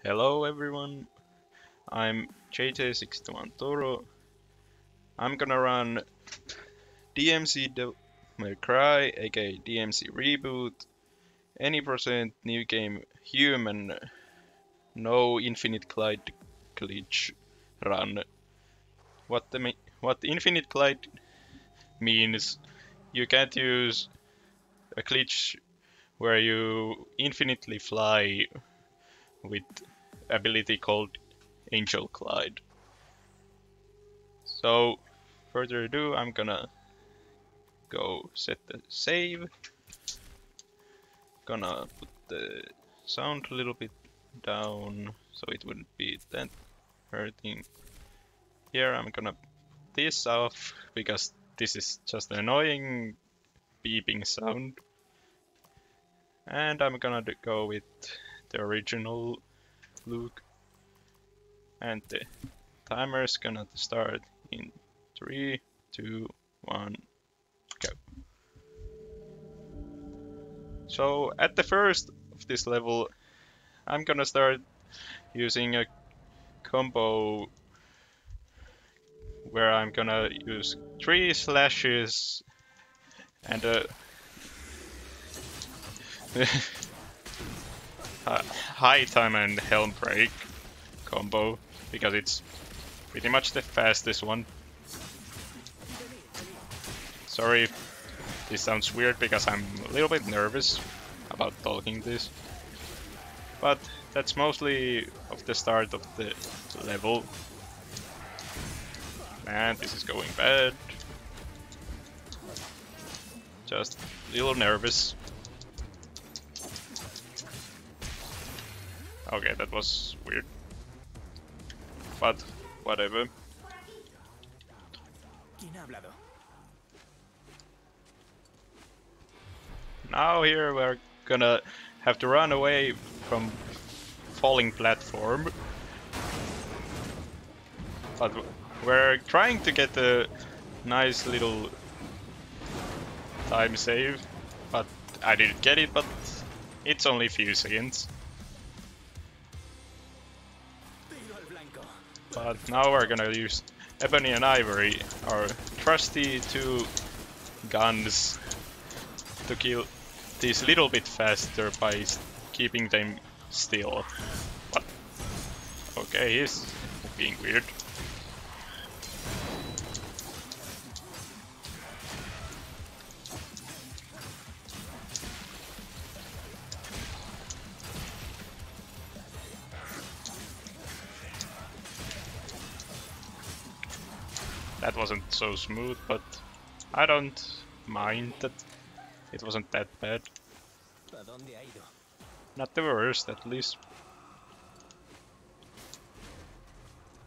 Hello everyone, I'm JJ61 Toro. I'm gonna run DmC Devil May Cry, aka DmC Reboot, any percent new game human, no infinite glitch run. What infinite glide means, you can't use a glitch where you infinitely fly with ability called Angel Glide. So, further ado, I'm gonna go set the save. Gonna put the sound a little bit down so it wouldn't be that hurting. Here I'm gonna put this off because this is just an annoying beeping sound. And I'm gonna go with the original look. And the timer is gonna start in 3, 2, 1, go. So at the first of this level, I'm gonna start using a combo where I'm gonna use 3 slashes and a high time and helm break combo because it's pretty much the fastest one. Sorry if this sounds weird because I'm a little bit nervous about talking this, but that's mostly of the start of the level. Man, this is going bad. Just a little nervous. Okay, that was weird. But whatever. Now here we're gonna have to run away from falling platform. But we're trying to get a nice little time save. But I didn't get it, but it's only a few seconds. But now we're gonna use Ebony and Ivory, our trusty 2 guns, to kill these a little bit faster by keeping them still. What? Okay, he's being weird. That wasn't so smooth, but I don't mind that. It wasn't that bad. Not the worst, at least.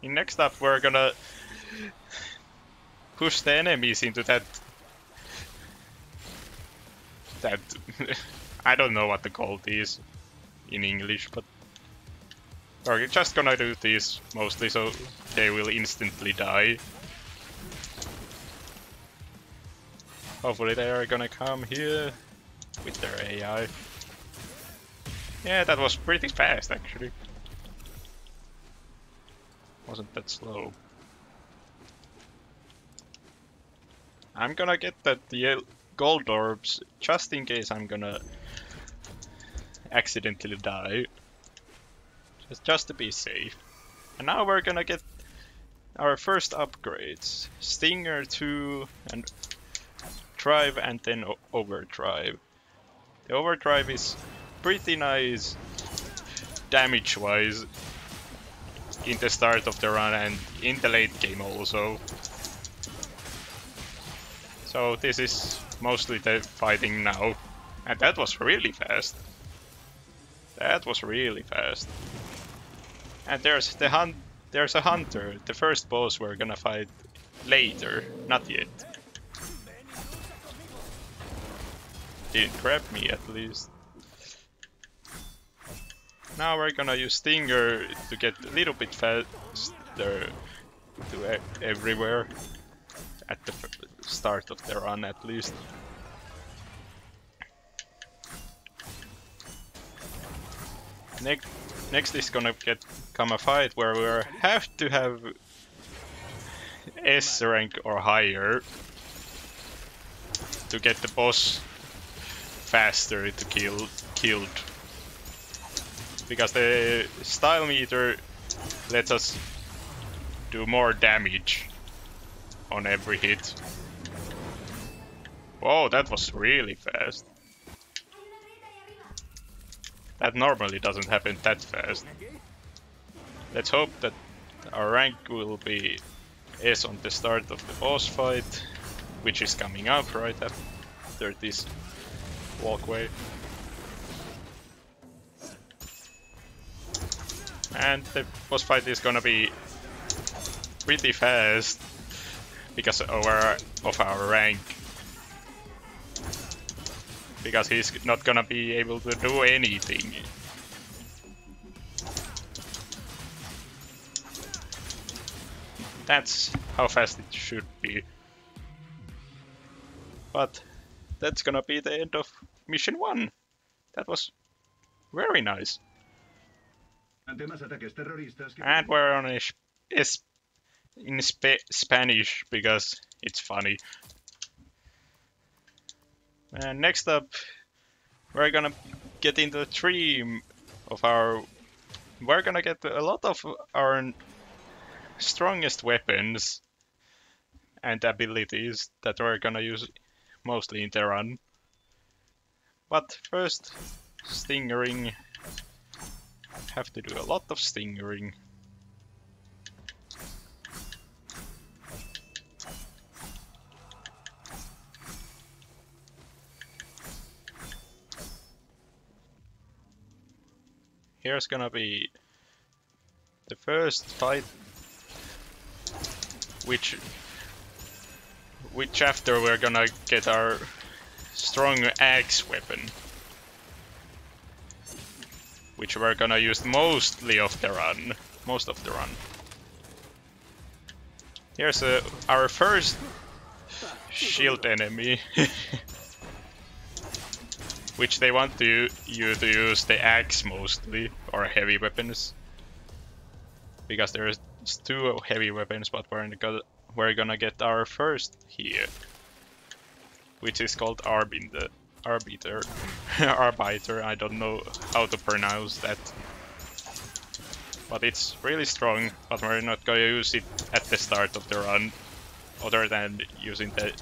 Next up, we're gonna push the enemies into that I don't know what the call is in English, but we're just gonna do this mostly so they will instantly die. Hopefully they are gonna come here with their AI. Yeah, that was pretty fast actually. Wasn't that slow. I'm gonna get the gold orbs just in case I'm gonna accidentally die. Just to be safe. And now we're gonna get our first upgrades. Stinger 2 and Drive and then Overdrive. The Overdrive is pretty nice damage wise in the start of the run and in the late game also. So this is mostly the fighting now. And that was really fast. That was really fast. And there's a hunter, the first boss we're gonna fight later, not yet. Didn't grab me at least. Now we're gonna use Stinger to get a little bit faster to everywhere. At the start of the run at least. next is gonna come a fight where we have to have S rank or higher to get the boss faster to killed. Because the style meter lets us do more damage on every hit. Whoa, that was really fast. That normally doesn't happen that fast. Let's hope that our rank will be S on the start of the boss fight, which is coming up right after this walkway. And the boss fight is gonna be pretty fast because of our rank. Because he's not gonna be able to do anything. That's how fast it should be. But that's gonna be the end of mission 1. That was very nice. And we're on in Spanish because it's funny. And next up, we're gonna get into the theme of we're gonna get a lot of our strongest weapons and abilities that we're gonna use mostly in the run. But first, stingering. Have to do a lot of stingering. Here's gonna be the first fight, which after we're gonna get our strong axe weapon, which we're gonna use most of the run. Here's our first shield enemy, which they want you to use the axe mostly, or heavy weapons. Because there's 2 heavy weapons, but we're gonna get our first here, which is called Arbiter. Arbiter, I don't know how to pronounce that. But it's really strong, but we're not gonna use it at the start of the run, other than using the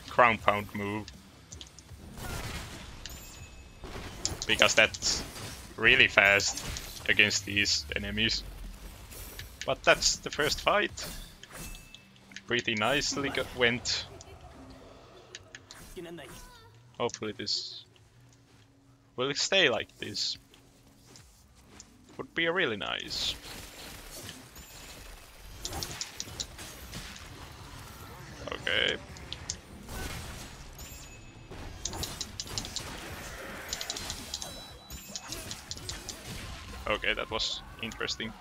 ground pound move. Because that's really fast against these enemies. But that's the first fight. Pretty nicely went. Hopefully this will stay like this. Would be really nice. Okay. Okay, that was interesting,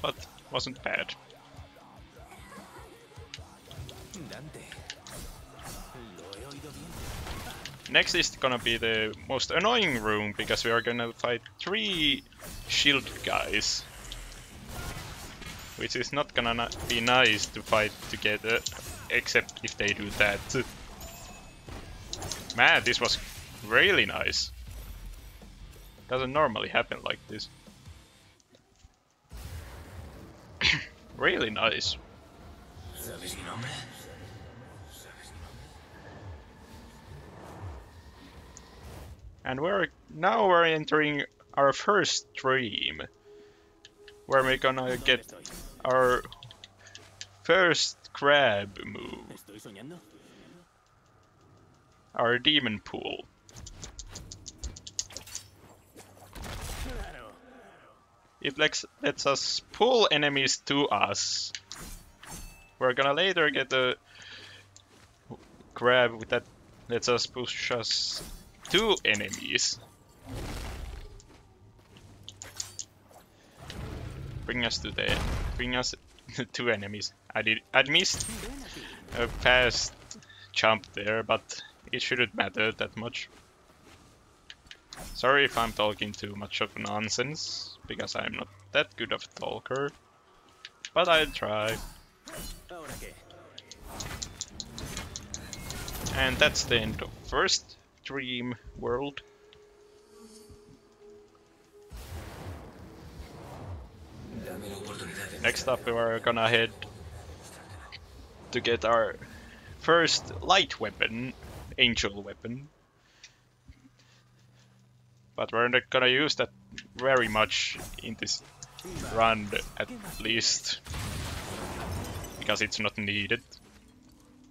but wasn't bad. Next is gonna be the most annoying room, because we are gonna fight 3 shield guys. Which is not gonna be nice to fight together, except if they do that. Man, this was really nice. Doesn't normally happen like this. Really nice. And now we're entering our first stream, where we're gonna get our first crab move, our demon pool. It lets us pull enemies to us. We're gonna later get a crab that lets us push us to enemies. Bring us to enemies. I'd missed a fast jump there, but it shouldn't matter that much. Sorry if I'm talking too much of nonsense, because I'm not that good of a talker, but I'll try. And that's the end of first dream world. Next up we're gonna head to get our first light weapon, angel weapon. But we're not gonna use that very much in this run, at least, because it's not needed.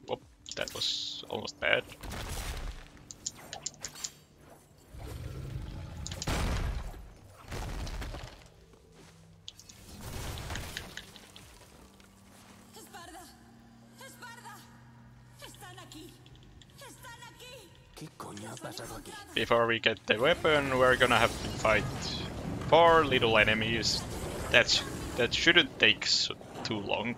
Whoop, that was almost bad. Before we get the weapon, we're gonna have to fight 4 little enemies. That shouldn't take too long.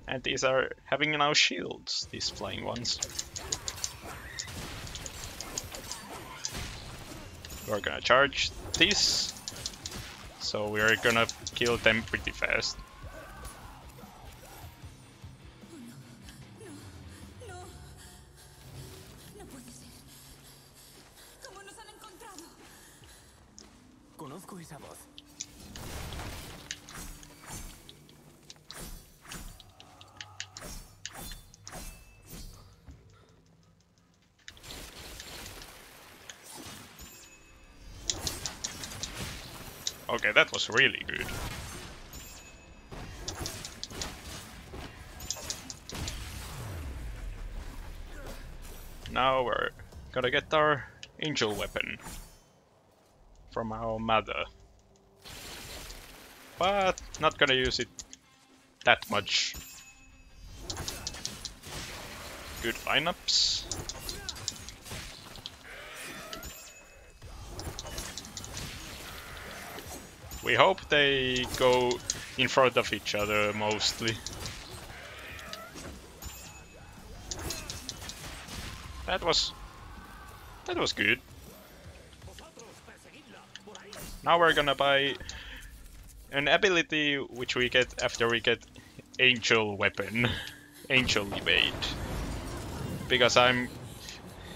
And these are having now shields, these flying ones. We're gonna charge this, so we're gonna kill them pretty fast. Okay, that was really good. Now we're gonna get our angel weapon from our mother. But not gonna use it that much. Good lineups. We hope they go in front of each other mostly. That was good. Now we're gonna buy an ability which we get after we get angel weapon, angel evade, because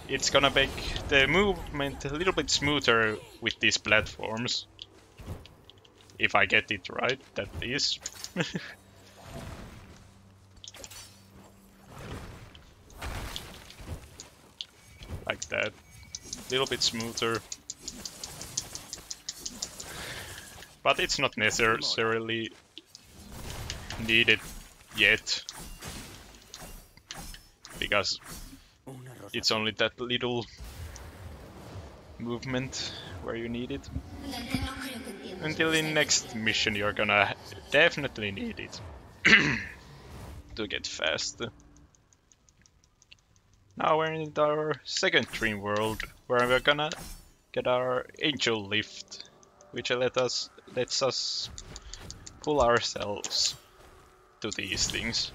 it's gonna make the movement a little bit smoother with these platforms. If I get it right, that is. Like that. A little bit smoother. But it's not necessarily needed yet. Because it's only that little movement where you need it. Until in next mission you're gonna definitely need it to get fast. Now we're in our second dream world, where we're gonna get our angel lift, which lets us pull ourselves to these things.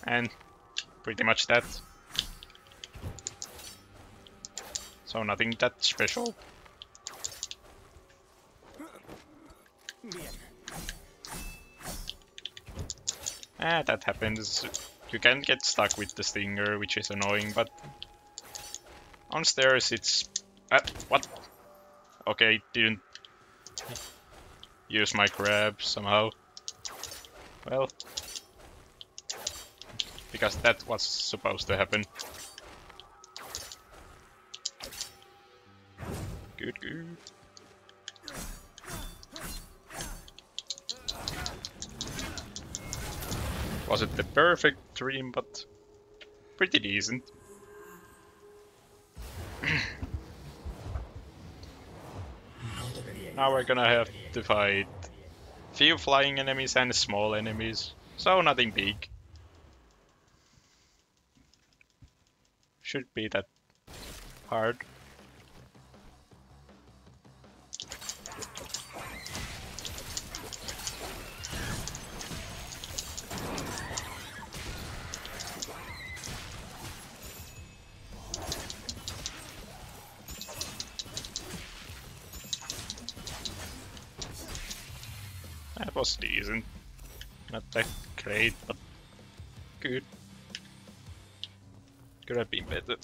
And pretty much that. So nothing that special. That happens. You can get stuck with the stinger, which is annoying, but on stairs it's... what? Okay, didn't use my grab somehow. Well, because that was supposed to happen. Good, good. Wasn't the perfect dream, but pretty decent. Now we're gonna have to fight few flying enemies and small enemies, so nothing big. Should be that hard. That was decent. Not that great, but good. Could have been better.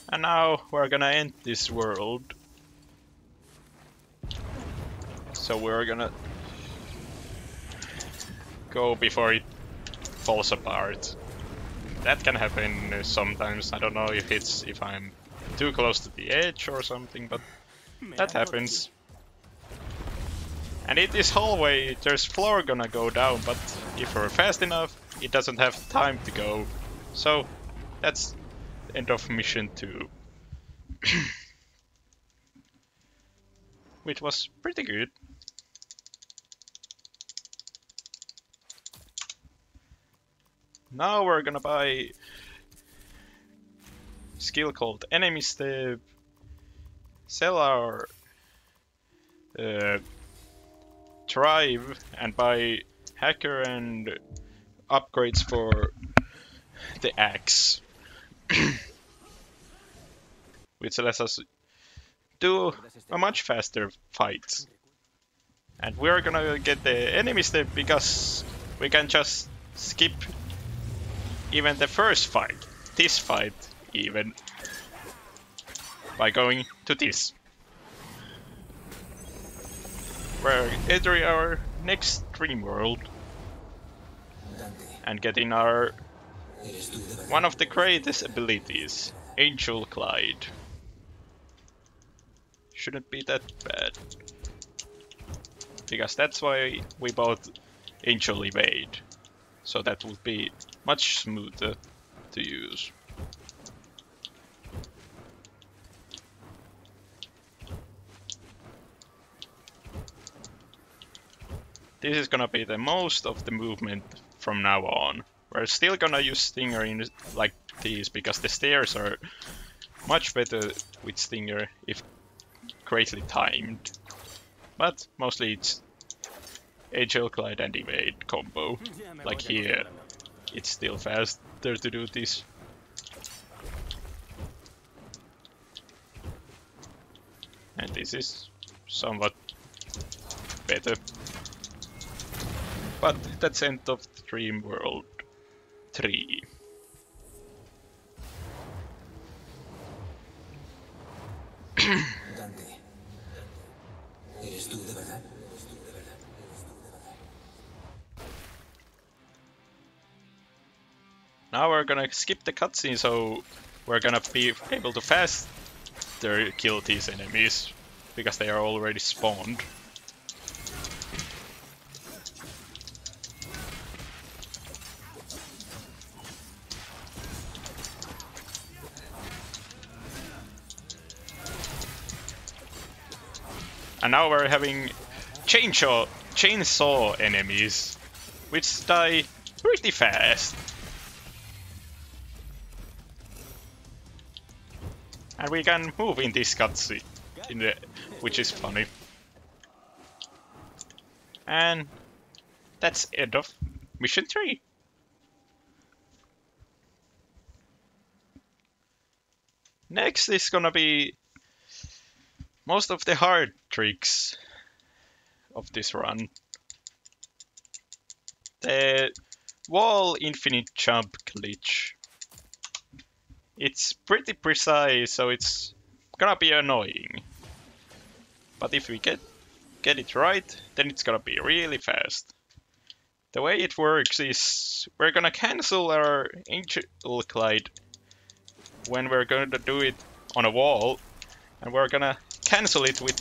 And now we're gonna end this world. So we're gonna go before it falls apart. That can happen sometimes. I don't know if I'm too close to the edge or something, but that happens. And in this hallway, there's floor gonna go down, but if we're fast enough, it doesn't have time to go. So that's the end of mission 2. Which was pretty good. Now we're gonna buy a skill called Enemy Step, sell our Thrive, and buy Hacker and upgrades for the axe. Which lets us do a much faster fight. And we're gonna get the Enemy Step because we can just skip even the first fight, this fight even, by going to this. We're entering our next dream world and getting our one of the greatest abilities, Angel Glide. Shouldn't be that bad, because that's why we bought Angel Evade, so that would be much smoother to use. This is gonna be the most of the movement from now on. We're still gonna use Stinger in like these because the stairs are much better with Stinger if greatly timed. But mostly it's Angel Glide and Evade combo. Like here, it's still faster to do this. And this is somewhat better. But that's end of Dream World 3. Now we're gonna skip the cutscene, so we're gonna be able to faster kill these enemies, because they are already spawned. And now we're having chainsaw enemies, which die pretty fast. And we can move in this cutscene, which is funny. And that's end of mission 3. Next is gonna be most of the hard tricks of this run. The wall infinite jump glitch. It's pretty precise, so it's gonna be annoying. But if we get it right, then it's gonna be really fast. The way it works is we're gonna cancel our Angel Glide when we're going to do it on a wall, and we're gonna cancel it with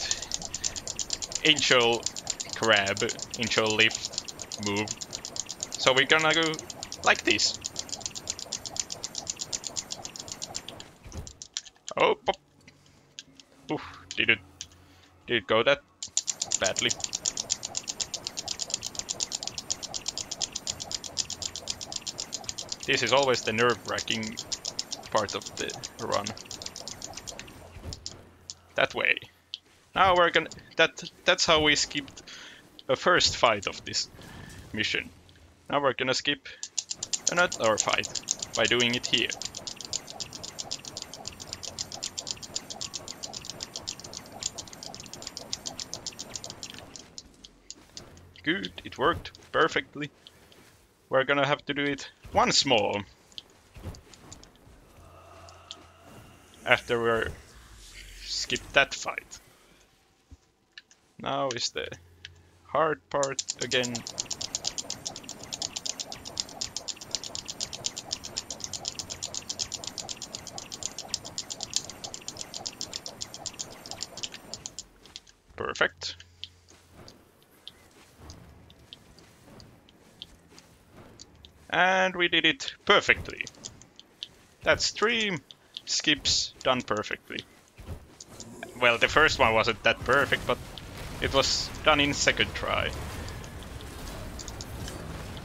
Angel Grab, Angel Lift move. So we're gonna go like this. Oh, pop. Oof, did it go that badly? This is always the nerve-wracking part of the run. That way. Now we're gonna... That's how we skipped a first fight of this mission. Now we're gonna skip another fight by doing it here. Good, it worked perfectly. We're gonna have to do it once more. After we're skipped that fight. Now is the hard part again. Perfect. And we did it perfectly. That's 3 skips done perfectly. Well, the first one wasn't that perfect, but it was done in second try.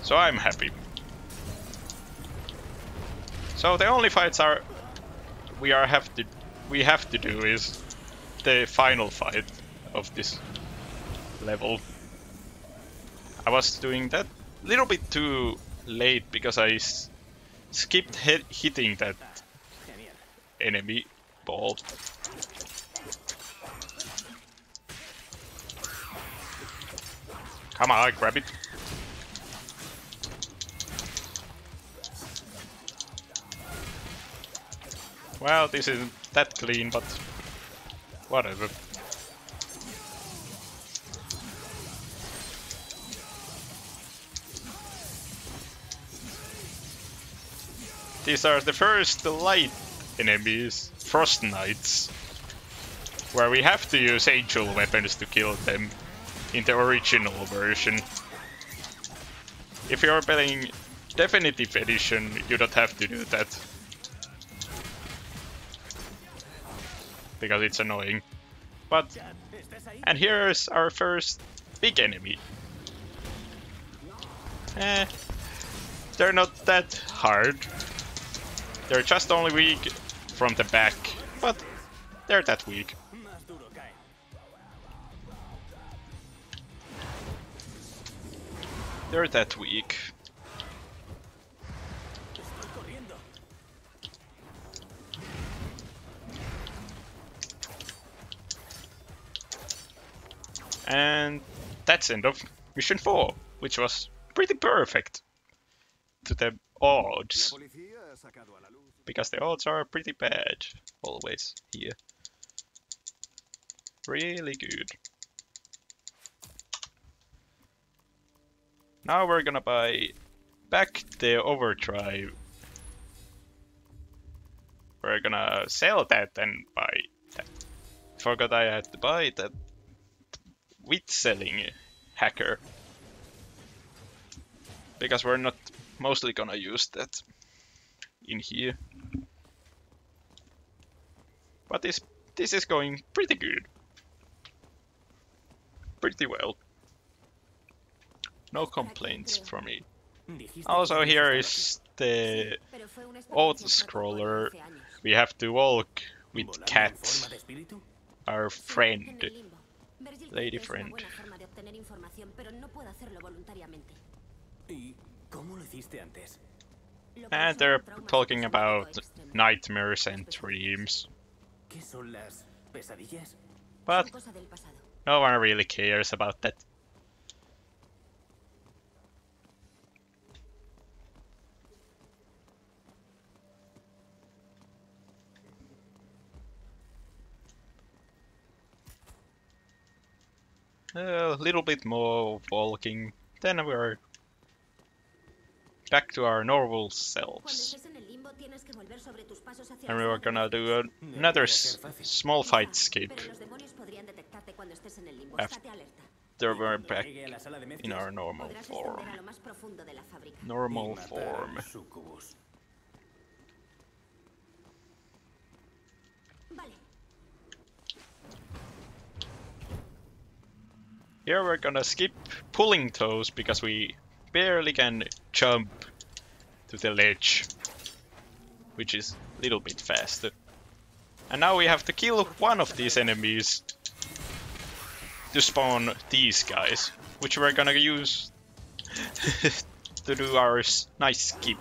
So I'm happy. So the only fights we have to do is the final fight of this level. I was doing that a little bit too late because I skipped hitting that enemy ball. Come on, grab it. Well, this isn't that clean, but whatever. These are the first light enemies, Frost Knights, where we have to use angel weapons to kill them in the original version. If you're playing Definitive Edition, you don't have to do that. Because it's annoying. But, and here's our first big enemy. They're not that hard. They're just only weak from the back, but they're that weak. They're that weak. And that's end of mission 4, which was pretty perfect to the odds. Because the odds are pretty bad, always, here. Really good. Now we're gonna buy back the overdrive. We're gonna sell that and buy that. Forgot I had to buy that with selling hacker. Because we're not mostly gonna use that in here. But this is going pretty good. Pretty well. No complaints from me. Also here is the auto-scroller. We have to walk with Cat, our friend, lady friend. And they're talking about nightmares and dreams. But no one really cares about that. A little bit more walking, then we're back to our normal selves. And we're gonna do another small fight skip after we're back in our normal form. Normal form. Here we're gonna skip pulling toes because we barely can jump to the ledge, which is a little bit faster. And now we have to kill one of these enemies to spawn these guys, which we're gonna use to do our nice skip.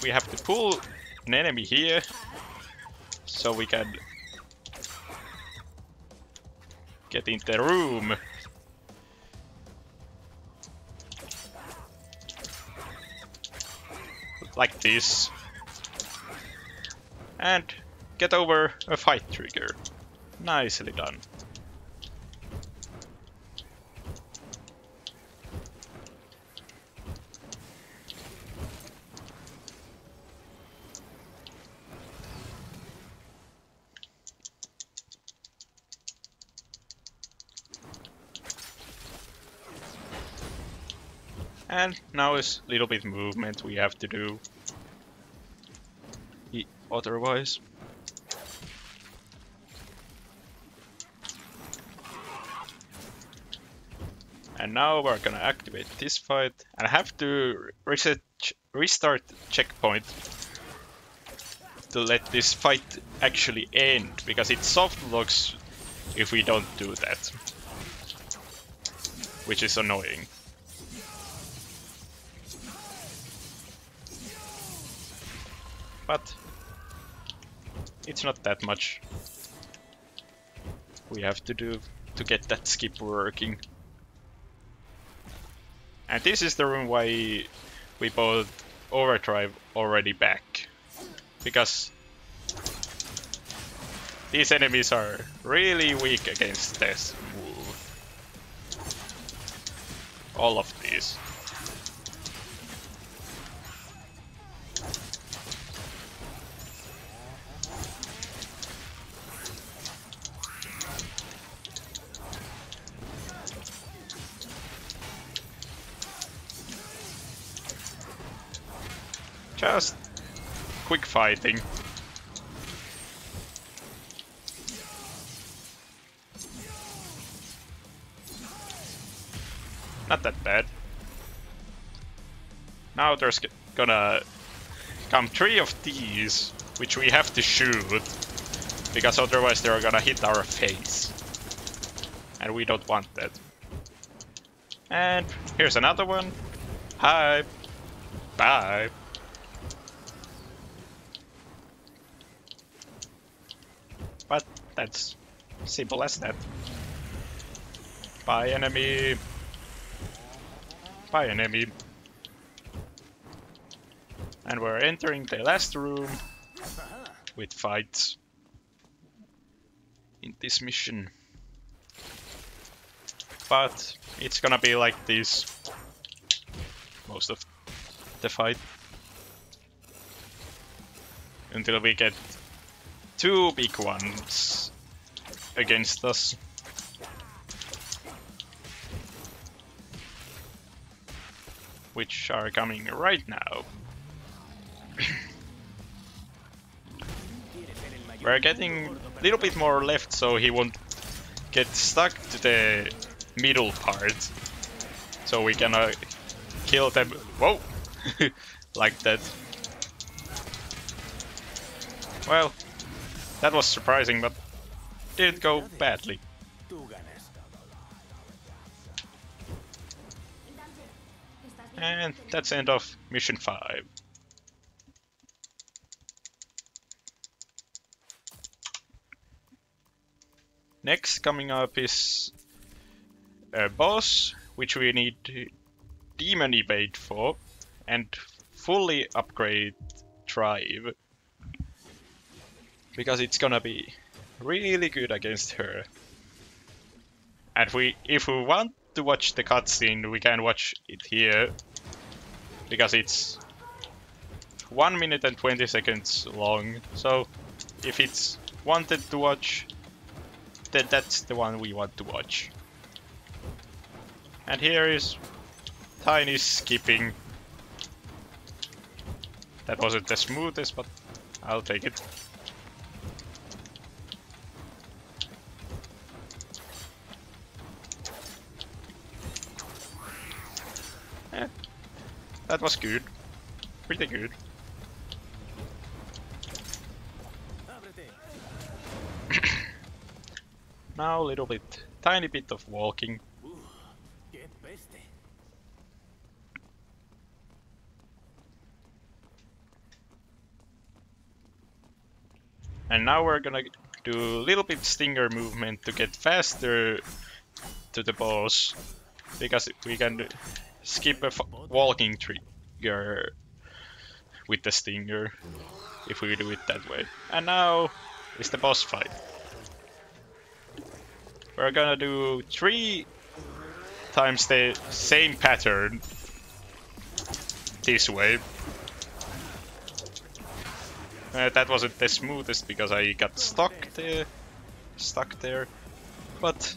We have to pull an enemy here so we can get in the room like this, and get over a fight trigger. Nicely done. And now is a little bit movement we have to do. Otherwise. And now we're gonna activate this fight and have to restart checkpoint to let this fight actually end, because it soft locks if we don't do that, which is annoying. But it's not that much we have to do to get that skip working. And this is the room why we bought Overdrive already back. Because these enemies are really weak against this move. All of these. Just quick fighting. Not that bad. Now there's gonna come 3 of these, which we have to shoot, because otherwise they're gonna hit our face. And we don't want that. And here's another one. Hi. Bye. But that's simple as that. Bye, enemy. Bye, enemy. And we're entering the last room with fights in this mission. But it's gonna be like this most of the fight. Until we get 2 big ones against us. Which are coming right now. We're getting a little bit more left so he won't get stuck to the middle part. So we can kill them. Whoa! Like that. Well, that was surprising, but didn't go badly. And that's the end of mission 5. Next coming up is a boss, which we need demon evade for, and fully upgrade Drive. Because it's gonna be really good against her. And if we want to watch the cutscene, we can watch it here. Because it's 1 minute and 20 seconds long. So if it's wanted to watch, then that's the one we want to watch. And here is tiny skipping. That wasn't the smoothest, but I'll take it. That was good. Pretty good. Now a little bit, tiny bit of walking. And now we're gonna do a little bit stinger movement to get faster to the boss. Because we can skip a walking trigger with the Stinger if we do it that way. And now is the boss fight. We're gonna do 3 times the same pattern this way. That wasn't the smoothest because I got stuck there, but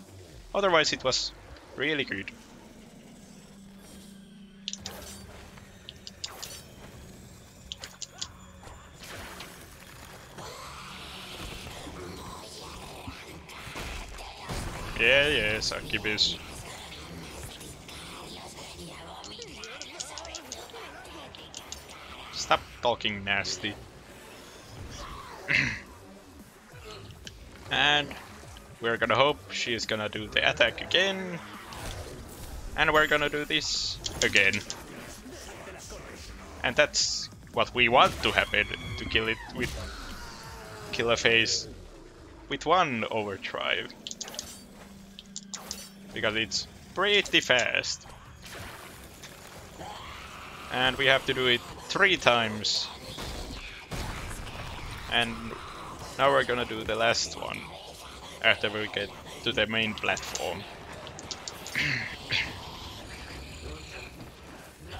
otherwise it was really good. Yeah, succubus. Stop talking nasty. And we're gonna hope she's gonna do the attack again. And we're gonna do this again. And that's what we want to happen, to kill a phase with 1 overdrive. Because it's pretty fast. And we have to do it 3 times. And now we're gonna do the last one after we get to the main platform.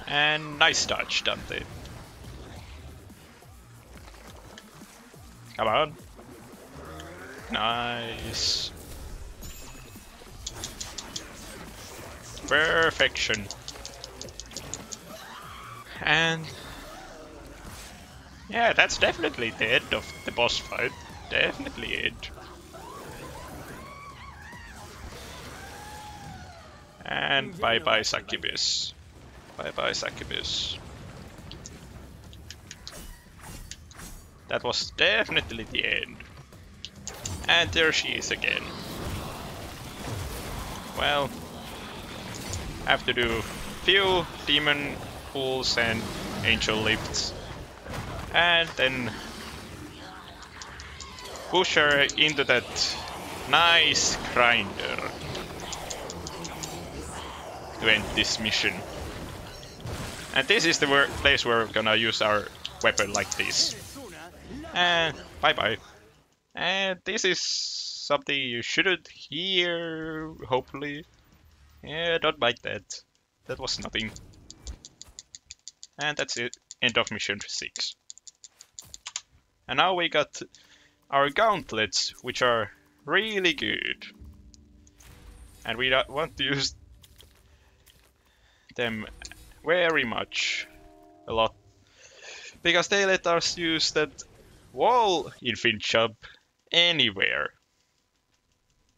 And nice dodge, Dante. Come on. Nice. Perfection. And yeah, that's definitely the end of the boss fight. Definitely it. And bye bye succubus. Bye bye succubus. That was definitely the end. And there she is again. Well, I have to do few demon pulls and angel lifts. And then push her into that nice grinder to end this mission. And this is the place where we're gonna use our weapon like this. And bye bye. And this is something you shouldn't hear, hopefully. Yeah, don't mind that. That was nothing. And that's it. End of mission 6. And now we got our gauntlets, which are really good. And we want to use them very much. A lot. Because they let us use that wall infinite jump anywhere.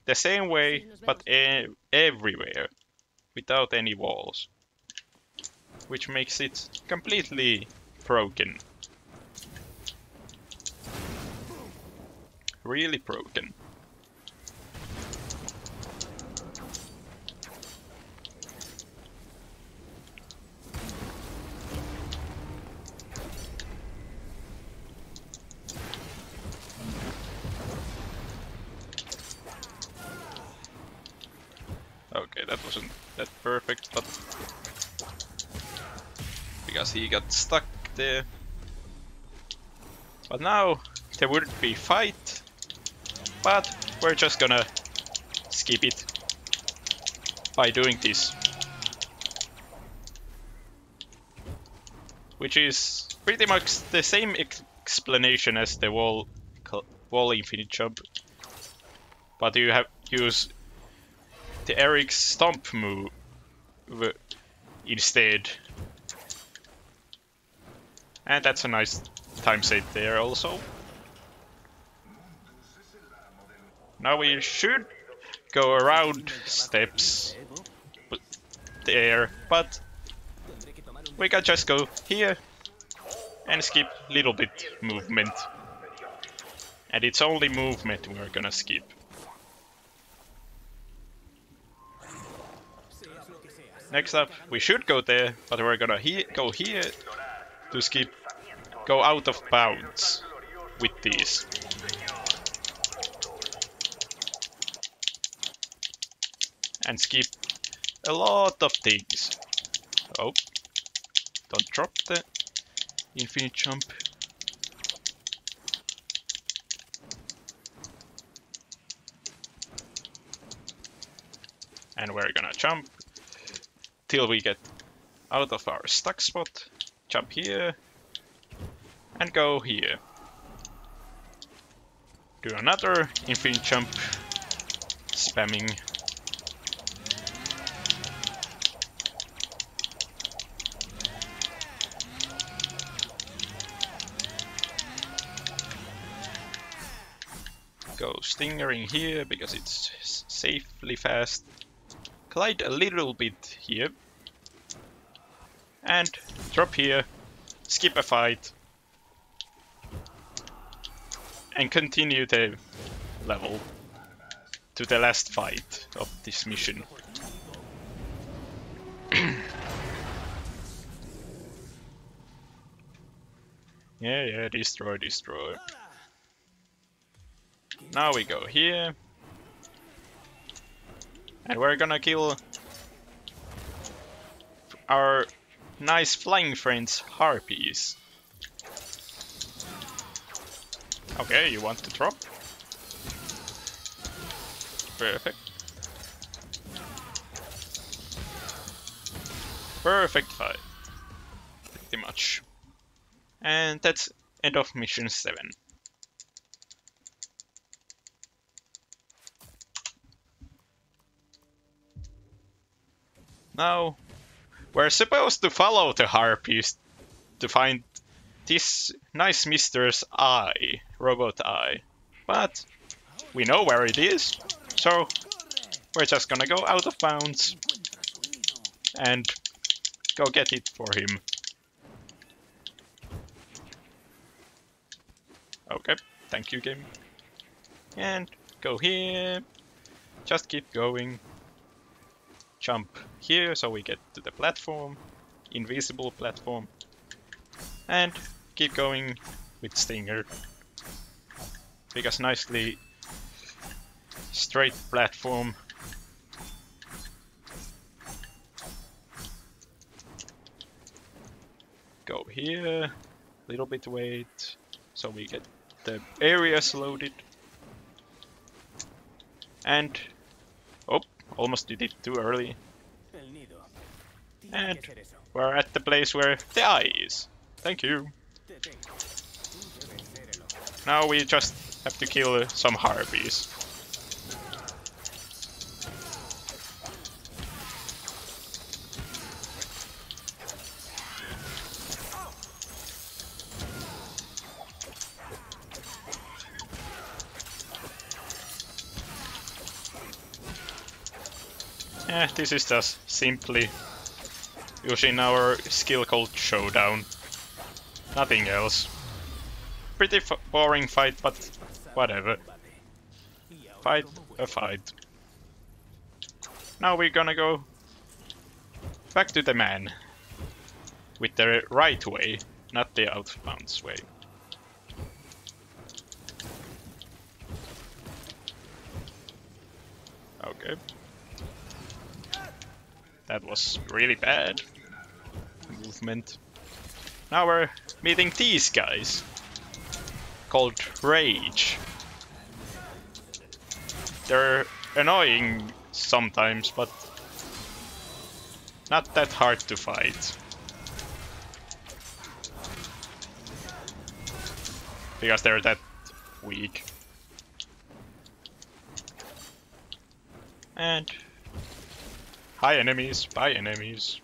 The same way, but everywhere. Without any walls. Which makes it completely broken. Really broken. Okay, that wasn't that perfect, but because he got stuck there. But now there would be fight, but we're just gonna skip it by doing this, which is pretty much the same explanation as the wall infinite jump, but you have use the Eric's stomp move instead. And that's a nice time save there also. Now we should go around steps there, but we can just go here and skip little bit movement. And it's only movement we're gonna skip. Next up, we should go there, but we're gonna go here to skip, go out of bounds with these. And skip a lot of things. Oh, don't drop the Infinite jump. And we're gonna jump till we get out of our stuck spot. Jump here. And go here. Do another infinite jump. Spamming. Go stingering here because it's safely fast. Glide a little bit here. And drop here. Skip a fight. And continue the level to the last fight of this mission. Yeah, destroy. Now we go here. And we're gonna kill our nice flying friends, harpies. Okay, you want to drop? Perfect. Perfect fight. Pretty much. And that's end of mission 7. Now, we're supposed to follow the harpies to find this nice Mister's eye, robot eye. But we know where it is, so we're just gonna go out of bounds and go get it for him. Okay, thank you, game. And go here. Just keep going. Jump here so we get to the platform, invisible platform, and keep going with Stinger because nicely straight platform. Go here, little bit wait so we get the areas loaded, and oh, almost did it too early. And we're at the place where the eye is. Thank you. Now we just have to kill some harpies. This is just simply using our skill called Showdown. Nothing else. Pretty boring fight, but whatever. Fight a fight. Now we're gonna go back to the man. With the right way, not the out of bounds way. Okay. That was really bad movement. Now we're meeting these guys called Rage. They're annoying sometimes, but not that hard to fight. Because they're that weak. And hi enemies, bye enemies.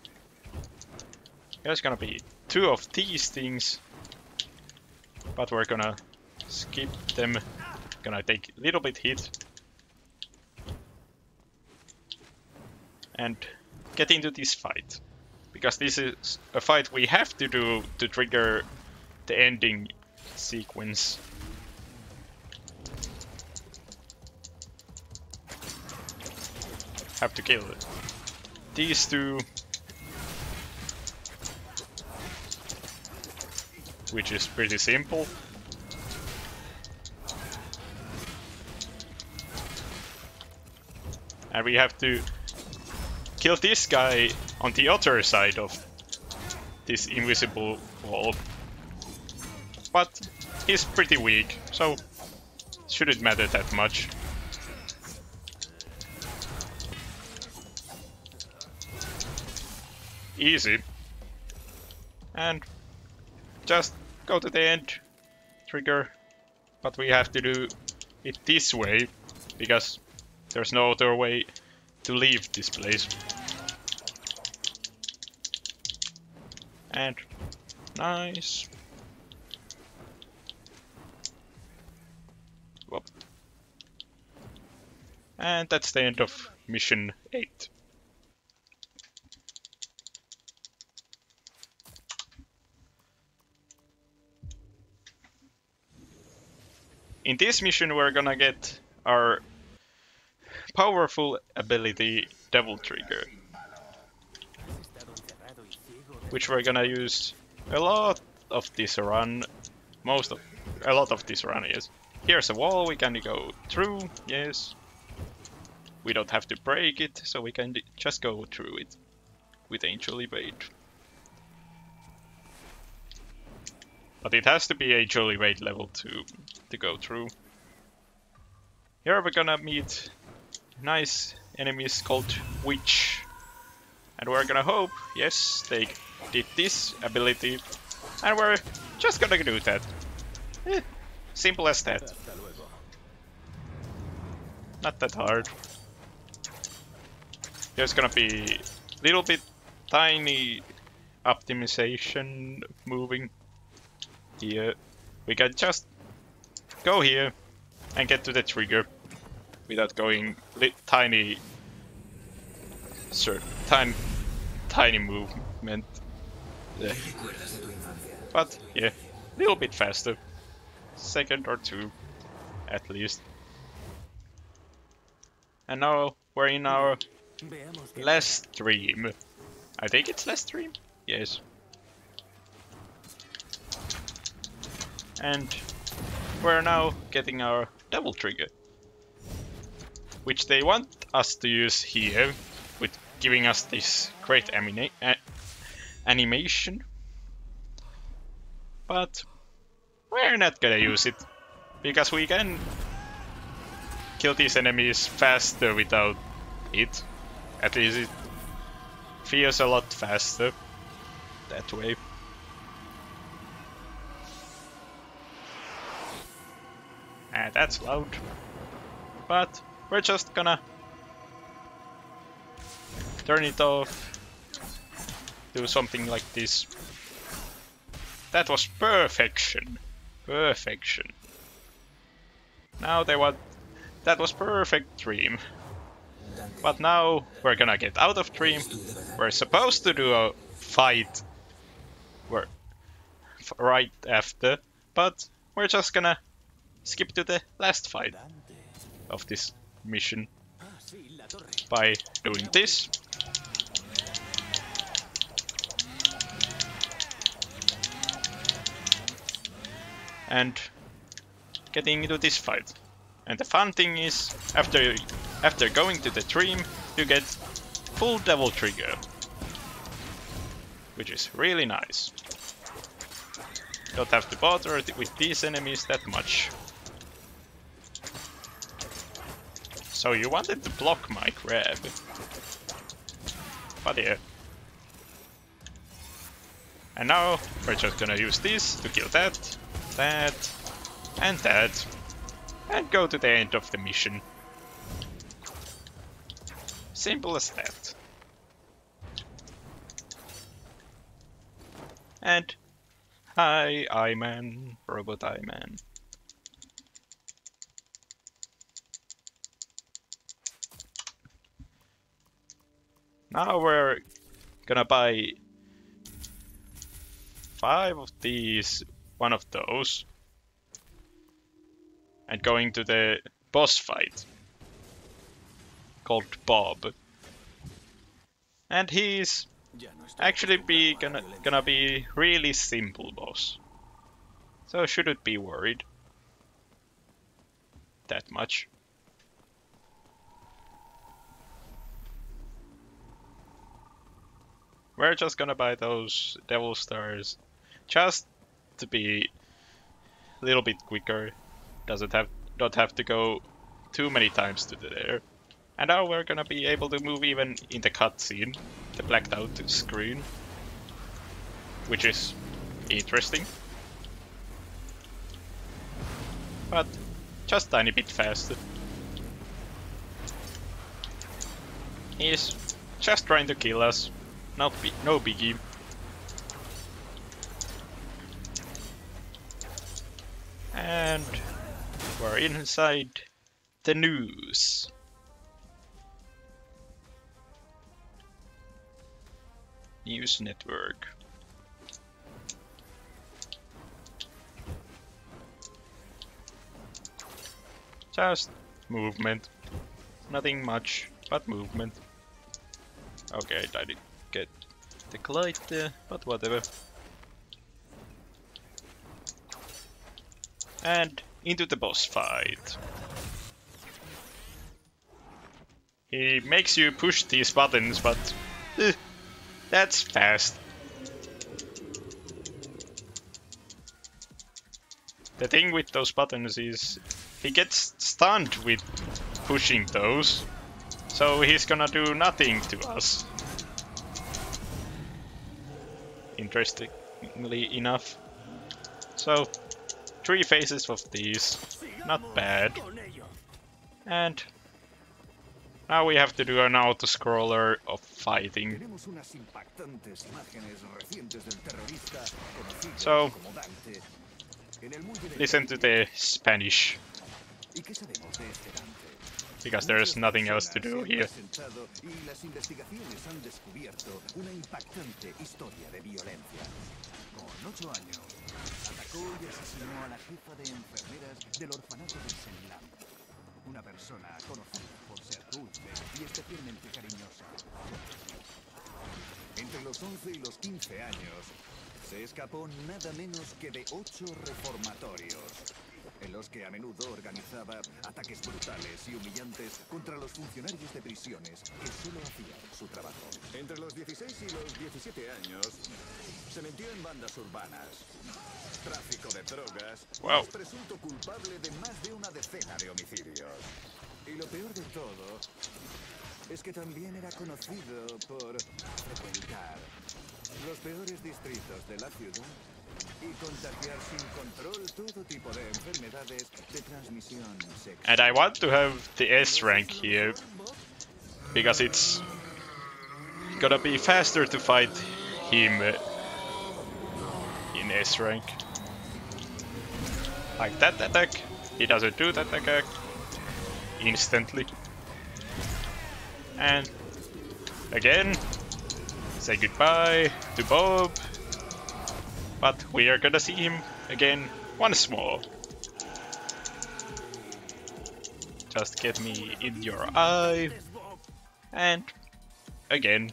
There's gonna be 2 of these things, but we're gonna skip them. Gonna take a little bit hit and get into this fight, because this is a fight we have to do to trigger the ending sequence. Have to kill these 2, which is pretty simple. And we have to kill this guy on the other side of this invisible wall but he's pretty weak, so shouldn't matter that much. Easy. And just go to the end trigger, but we have to do it this way because there's no other way to leave this place. And nice. Whoop. And that's the end of mission 8. In this mission we're gonna get our powerful ability Devil Trigger, which we're gonna use a lot of this run. A lot of this run, yes. Here's a wall we can go through, yes. We don't have to break it, so we can just go through it with Angel Evade. But it has to be Angel Evade level 2 to go through. Here we're gonna meet nice enemies called Witch. And we're gonna hope, yes, they did this ability. And we're just gonna do that. Simple as that. Not that hard. There's gonna be a little bit tiny optimization moving here. We can just go here and get to the trigger without going tiny movement. Yeah. But yeah, a little bit faster. Second or two at least. And now we're in our last stream. I think it's last stream? Yes. And we're now getting our Devil Trigger, which they want us to use here, with giving us this great animation. But we're not gonna use it, because we can kill these enemies faster without it. At least it feels a lot faster that way. And that's loud. But we're just gonna turn it off. Do something like this. That was perfection. Perfection. Now they want... That was perfect dream. But now we're gonna get out of dream. We're supposed to do a fight right after, but we're just gonna skip to the last fight of this mission by doing this. And getting into this fight. And the fun thing is, after going to the dream, you get full Devil Trigger, which is really nice. Don't have to bother with these enemies that much. So you wanted to block my grab. But yeah. And now we're just gonna use this to kill that, that, and that. And go to the end of the mission. Simple as that. And hi, I-Man, Robot I-Man. Now we're gonna buy 5 of these, one of those, and going to the boss fight called Bob. And he's actually gonna be really simple boss. So shouldn't be worried that much. We're just gonna buy those Devil Stars just to be a little bit quicker. Don't have to go too many times to there. And now we're gonna be able to move even in the cutscene, the blacked out screen, which is interesting. But just tiny bit faster. He's just trying to kill us. No biggie. And we're inside the news. News network. Just movement. Nothing much, but movement. Okay, I didn't get the glide there, but whatever. And into the boss fight. He makes you push these buttons, but that's fast. The thing with those buttons is he gets stunned with pushing those, so he's gonna do nothing to us. Interestingly enough. So, 3 phases of these, not bad. And now we have to do an auto-scroller of fighting. So, listen to the Spanish, because there's nothing else to do here. Con 8 años, atacó y asesinó a la jefa de enfermeras del orfanato de Senlam. Una persona conocida por ser dulce y especialmente cariñosa. Entre los 11 y los 15 años, se escapó nada menos que de 8 reformatorios, en los que a menudo organizaba ataques brutales y humillantes contra los funcionarios de prisiones que solo hacían su trabajo. Entre los 16 y los 17 años, se metió en bandas urbanas, tráfico de drogas, Wow. y es presunto culpable de más de una decena de homicidios. Y lo peor de todo es que también era conocido por frecuentar los peores distritos de la ciudad y contagiar sin control todo tipo de enfermedades de transmisión sexual. And I want to have the S rank here, because it's gonna be faster to fight him in S rank. Like that attack, he doesn't do that attack instantly. And again, say goodbye to Bob. But we are gonna see him again once more. Just get me in your eye. And again,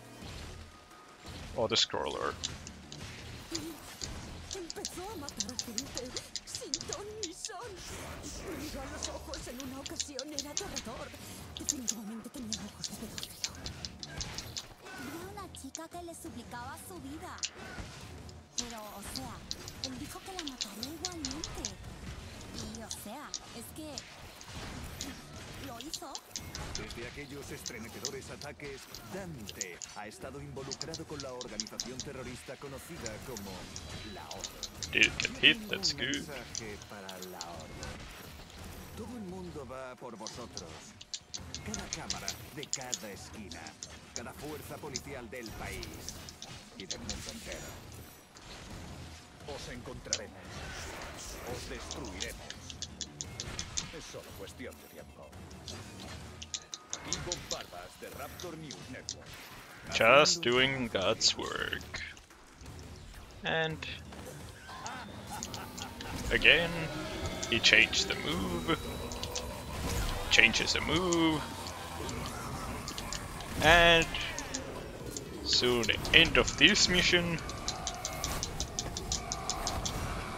auto-scroller. Empezó a matar a gente sin ton ni son. Miró a los ojos en una ocasión, era aterrador. Definitivamente tenía ojos de pedófilo. Era una chica que le suplicaba su vida. Pero, o sea, él dijo que la mataría igualmente. Y, o sea, es que... ¿lo hizo? Desde aquellos estremecedores ataques, Dante ha estado involucrado con la organización terrorista conocida como la Orden. Did get hit, that's Tengo un good. mensaje para la Orden. Todo el mundo va por vosotros. Cada cámara de cada esquina. Cada fuerza policial del país. Y del mundo entero. Os encontraremos. Os destruiremos. Es solo cuestión de tiempo. Ivo Barbas de Raptor News Network. Just doing God's work. And again, he changed the move. Changes the move. And soon the end of this mission.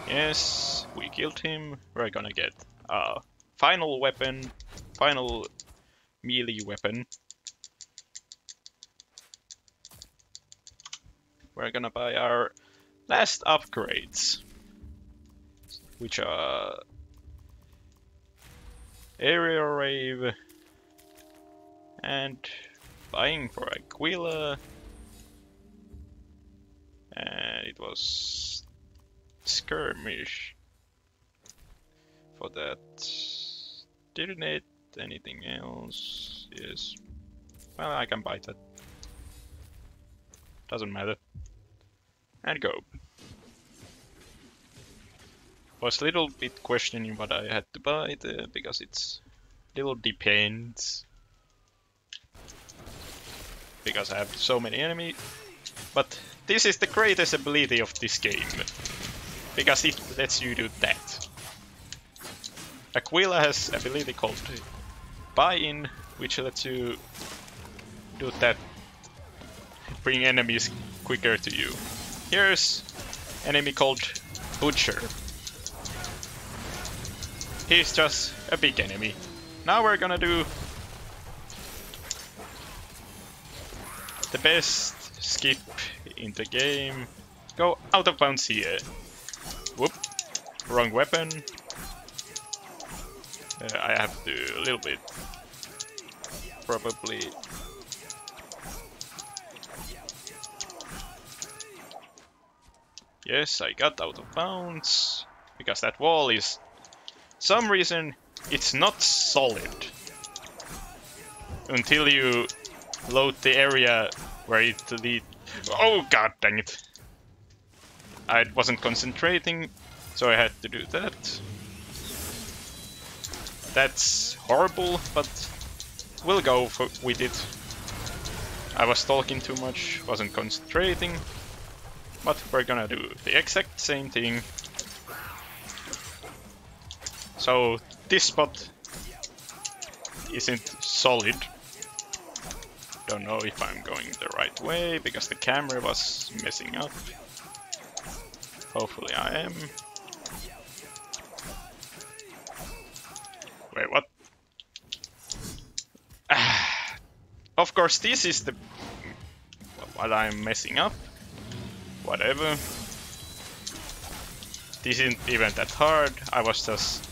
Yes, we killed him. We're gonna get a final weapon, final melee weapon. We're gonna buy our last upgrades. which are Area Rave and buying for Aquila, and it was Skirmish for that. Didn't it anything else? Yes. Well, I can buy that. Doesn't matter. And go. Was a little bit questioning what I had to buy there, because it's little depends. Because I have so many enemies. But this is the greatest ability of this game. Because it lets you do that. Aquila has ability called Buy-in, which lets you do that. Bring enemies quicker to you. Here's enemy called Butcher. He's just a big enemy. Now we're gonna do the best skip in the game. Go out of bounds here. Whoop. Wrong weapon. I have to a little bit probably. Yes, I got out of bounds because that wall is some reason it's not solid until you load the area where it leads. Oh god dang it! I wasn't concentrating, so I had to do that. That's horrible, but we'll go with it. I was talking too much, wasn't concentrating, but we're gonna do the exact same thing. So this spot isn't solid. Don't know if I'm going the right way because the camera was messing up. Hopefully I am. Wait, what? Of course, this is the what I'm messing up. Whatever. This isn't even that hard. I was just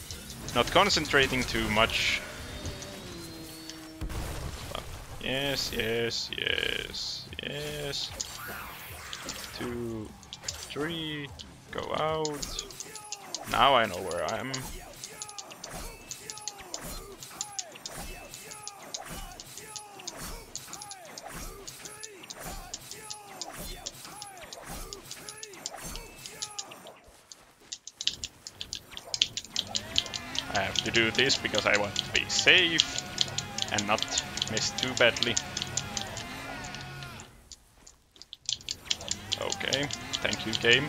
not concentrating too much. Yes, yes, yes, yes. 2, 3, go out. Now I know where I am. I have to do this because I want to be safe and not miss too badly. Okay, thank you game.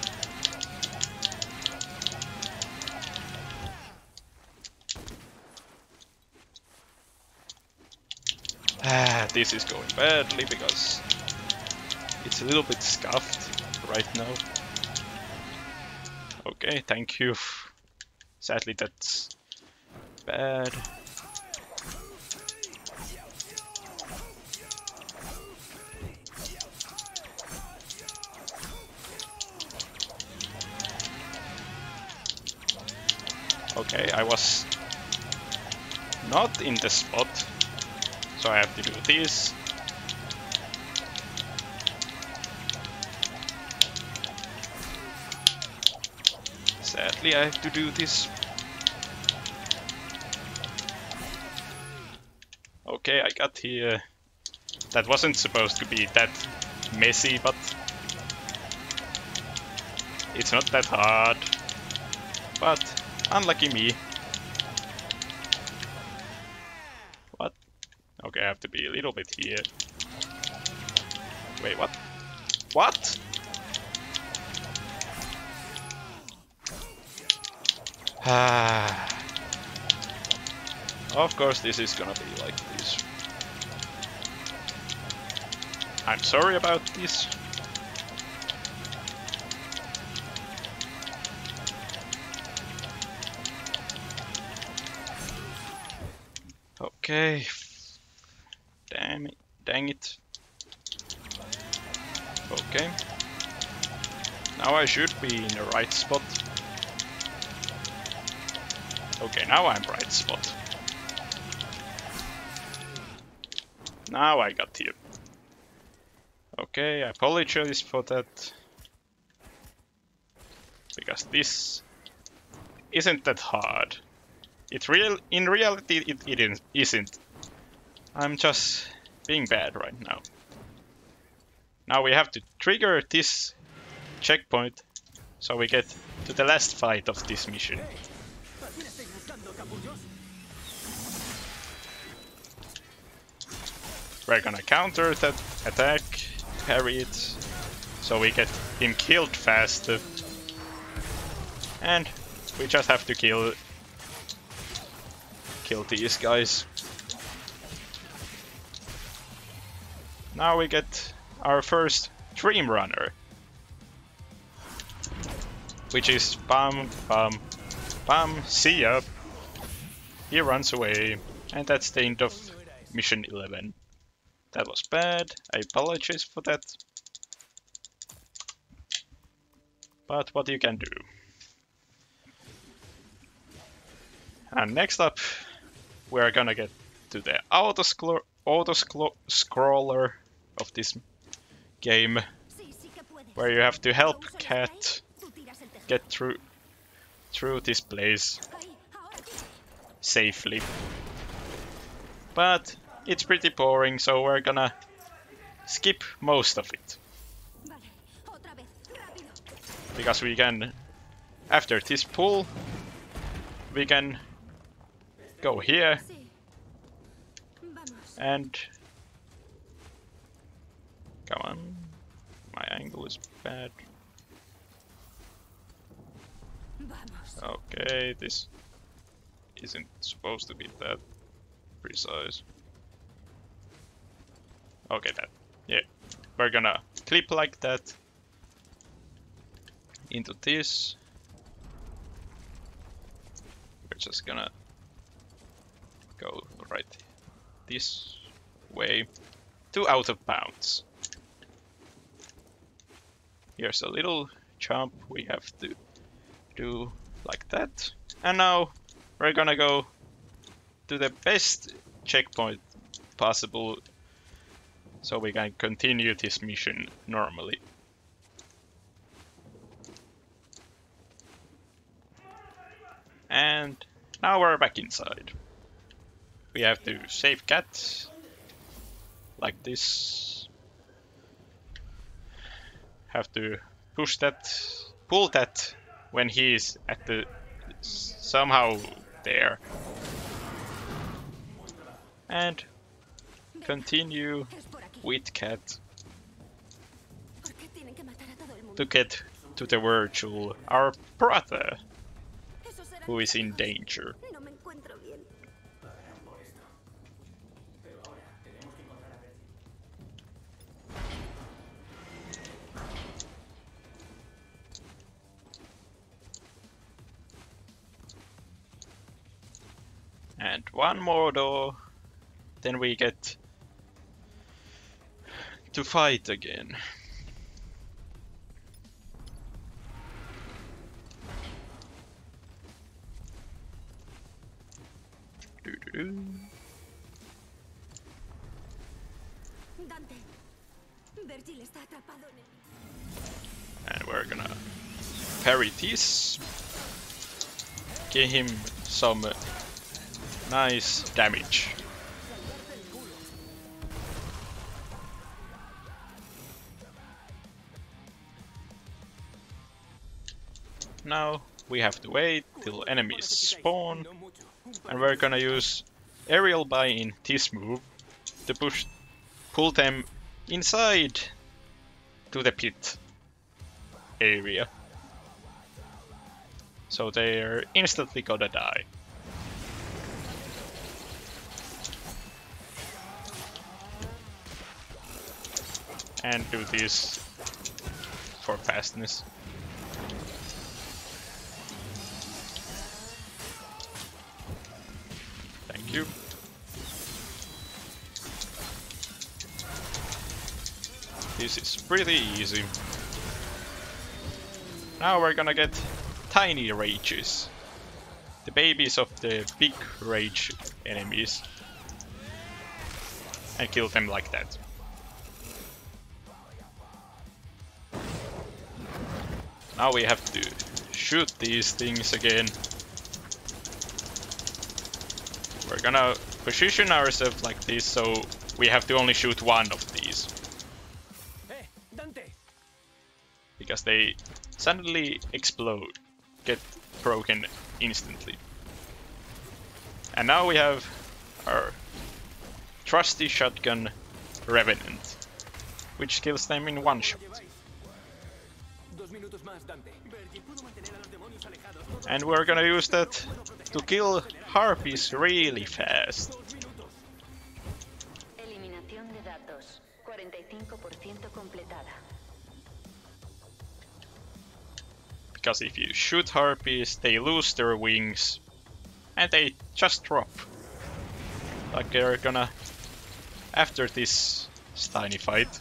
This is going badly because it's a little bit scuffed right now. Okay, thank you. Sadly that's bad. Okay, I was not in the spot, so I have to do this. Sadly, I have to do this. Okay, I got here. That wasn't supposed to be that messy, but it's not that hard. But unlucky me. What? Okay, I have to be a little bit here. Wait, what? What? Of course this is gonna be like this. I'm sorry about this. Okay. Damn it. Dang it. Okay. Now I should be in the right spot. Okay, now I'm right spot. Now I got here. Okay, I apologize for that. Because this isn't that hard. In reality, it isn't. I'm just being bad right now. Now we have to trigger this checkpoint so we get to the last fight of this mission. We're gonna counter that attack, parry it, so we get him killed faster. And we just have to kill these guys. Now we get our first Dream Runner, which is bam, bam, bam, see ya. He runs away, and that's the end of mission 11. That was bad, I apologize for that. But what you can do. And next up, we're gonna get to the auto-scroller of this game, where you have to help Cat get through this place safely. But it's pretty boring, so we're gonna skip most of it. Because we can, after this pull, we can go here and come on, my angle is bad. Okay, this isn't supposed to be that precise. Okay, that, yeah, we're gonna clip like that into this. We're just gonna go right this way to out of bounds. Here's a little jump we have to do like that. And now we're gonna go to the best checkpoint possible so we can continue this mission normally. And now we're back inside. We have to save Cat like this. Have to push that, pull that when he's at the somehow there. And continue with Cat to get to the Virgil, our brother, who is in danger. And one more door, then we get to fight again. And we're gonna parry this, give him some nice damage. Now we have to wait till enemies spawn, and we're gonna use aerial buy in this move to pull them inside to the pit area, so they're instantly gonna die. And do this for fastness. Thank you. This is pretty easy. Now we're gonna get tiny rages. the babies of the big rage enemies and kill them like that. Now we have to shoot these things again. We're gonna position ourselves like this, so we have to only shoot one of these. Because they suddenly explode, get broken instantly. And now we have our trusty shotgun Revenant, which kills them in one shot. And we're gonna use that to kill harpies really fast. Eliminación de datos. 45% completada. Because if you shoot harpies, they lose their wings and they just drop. Like they're gonna after this tiny fight.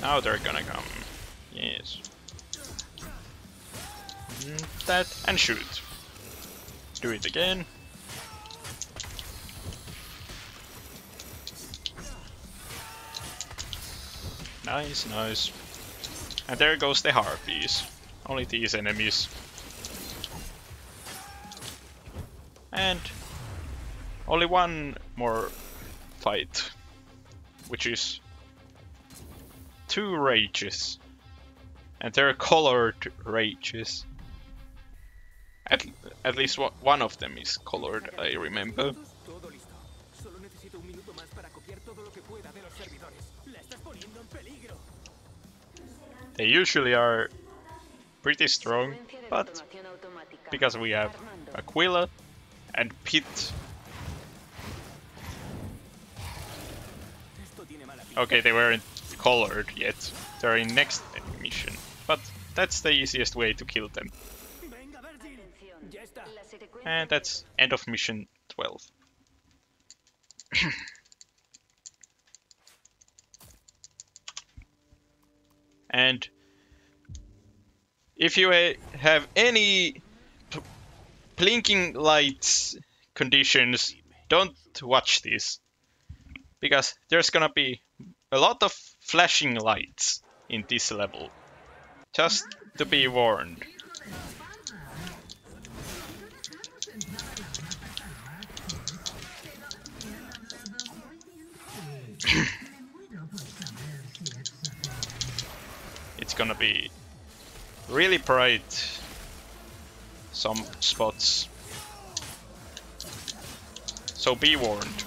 Now they're gonna come. Yes. That and shoot. Do it again. Nice, nice. And there goes the harpies. Only these enemies. And only one more fight, which is 2 rages. And they're colored rages. At least one of them is colored, I remember. They usually are pretty strong, but because we have Aquila and Pit. Okay, they weren't colored yet. They're in next mission, but that's the easiest way to kill them. And that's end of mission 12. And if you have any blinking lights conditions, don't watch this. Because there's gonna be a lot of flashing lights in this level. Just to be warned. It's gonna be really bright some spots. So be warned.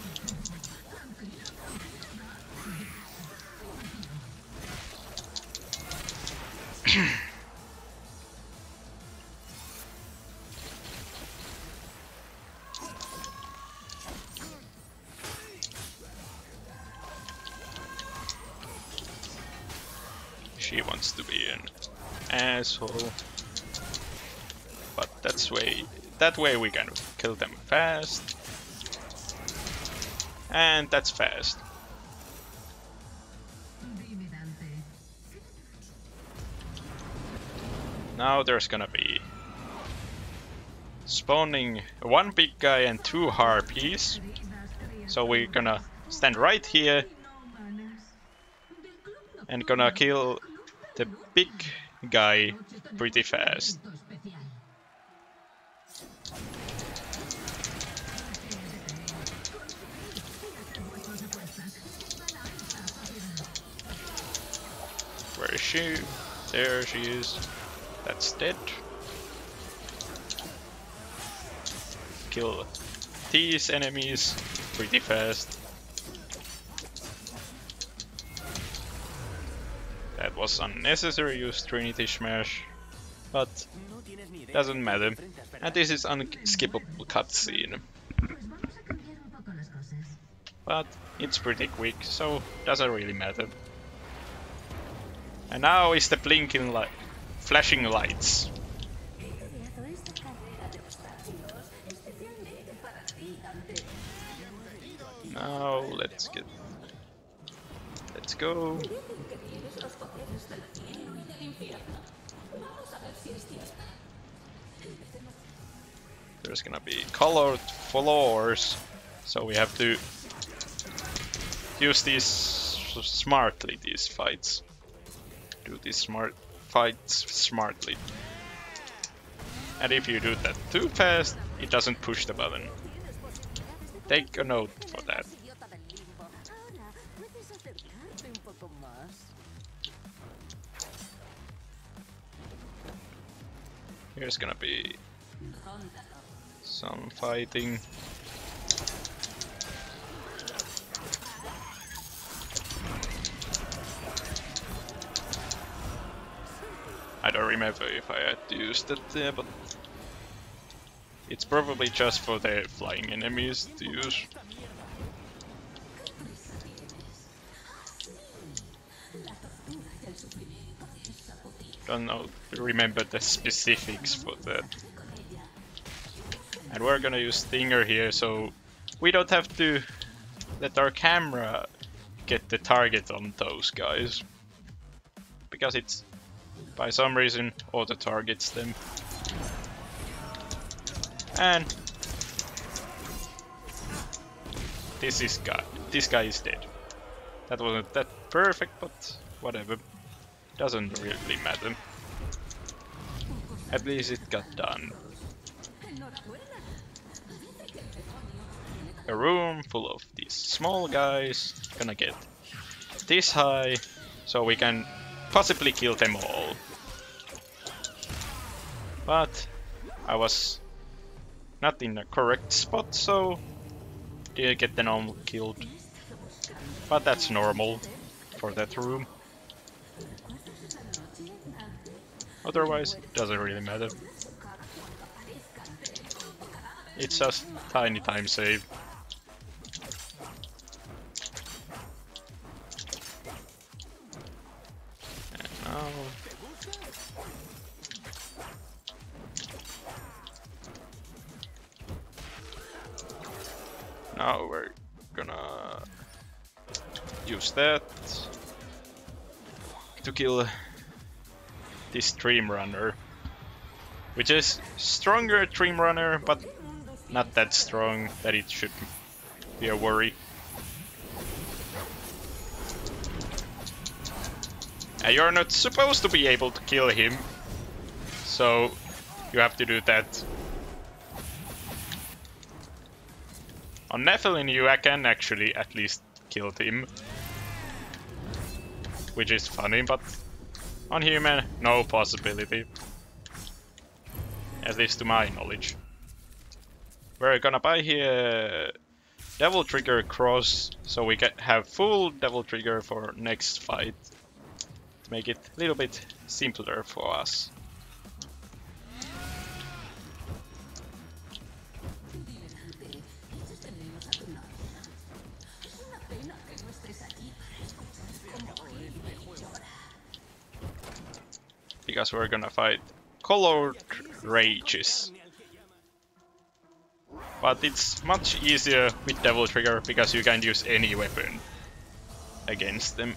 She wants to be an asshole, but that way we can kill them fast, and that's fast. Now there's gonna be spawning 1 big guy and 2 harpies, so we're gonna stand right here and gonna kill the big guy pretty fast. Where is she? There she is. That's dead. Kill these enemies pretty fast. That was unnecessary, use Trinity Smash, but doesn't matter. And this is unskippable cutscene. But it's pretty quick, so doesn't really matter. And now is the blinking light, flashing lights. Now let's go. There's gonna be colored floors, so we have to use these smartly, these fights. Do these fights smartly. And if you do that too fast, it doesn't push the button. Take a note for that. Here's gonna be some fighting. I don't remember if I had used it there, but it's probably just for the flying enemies to use. Don't remember the specifics for that. And we're gonna use Stinger here, so we don't have to let our camera get the target on those guys. Because it's, by some reason, auto targets them. And this guy is dead. That wasn't that perfect, but whatever. Doesn't really matter. At least it got done. A room full of these small guys, gonna get this high, so we can possibly kill them all. But I was not in the correct spot, so didn't get them all killed. But that's normal for that room. Otherwise, it doesn't really matter. It's just tiny time save. And now we're gonna use that to kill this Dream Runner, which is stronger Dream Runner, but not that strong that it should be a worry. And you're not supposed to be able to kill him, so you have to do that. On Nephilim you can actually at least kill him, which is funny, but on human, no possibility. At least to my knowledge. We're gonna buy here Devil Trigger Cross, so we can have full Devil Trigger for next fight. To make it a little bit simpler for us. Because we're gonna fight colored rages. But it's much easier with Devil Trigger because you can use any weapon against them.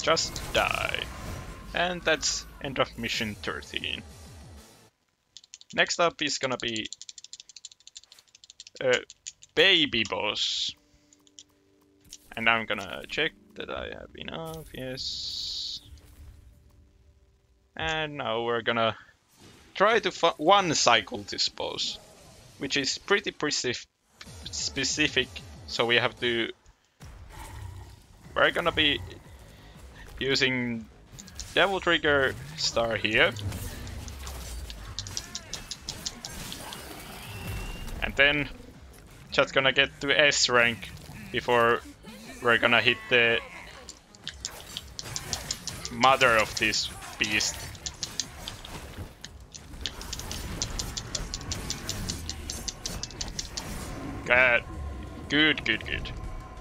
Just die. And that's end of mission 13. Next up is gonna be a baby boss. And I'm gonna check that I have enough, yes. And now we're gonna try to one cycle this boss, which is pretty specific, so we have to... We're gonna be using Devil Trigger star here. And then just gonna get to S rank before we're gonna hit the mother of this beast. Good.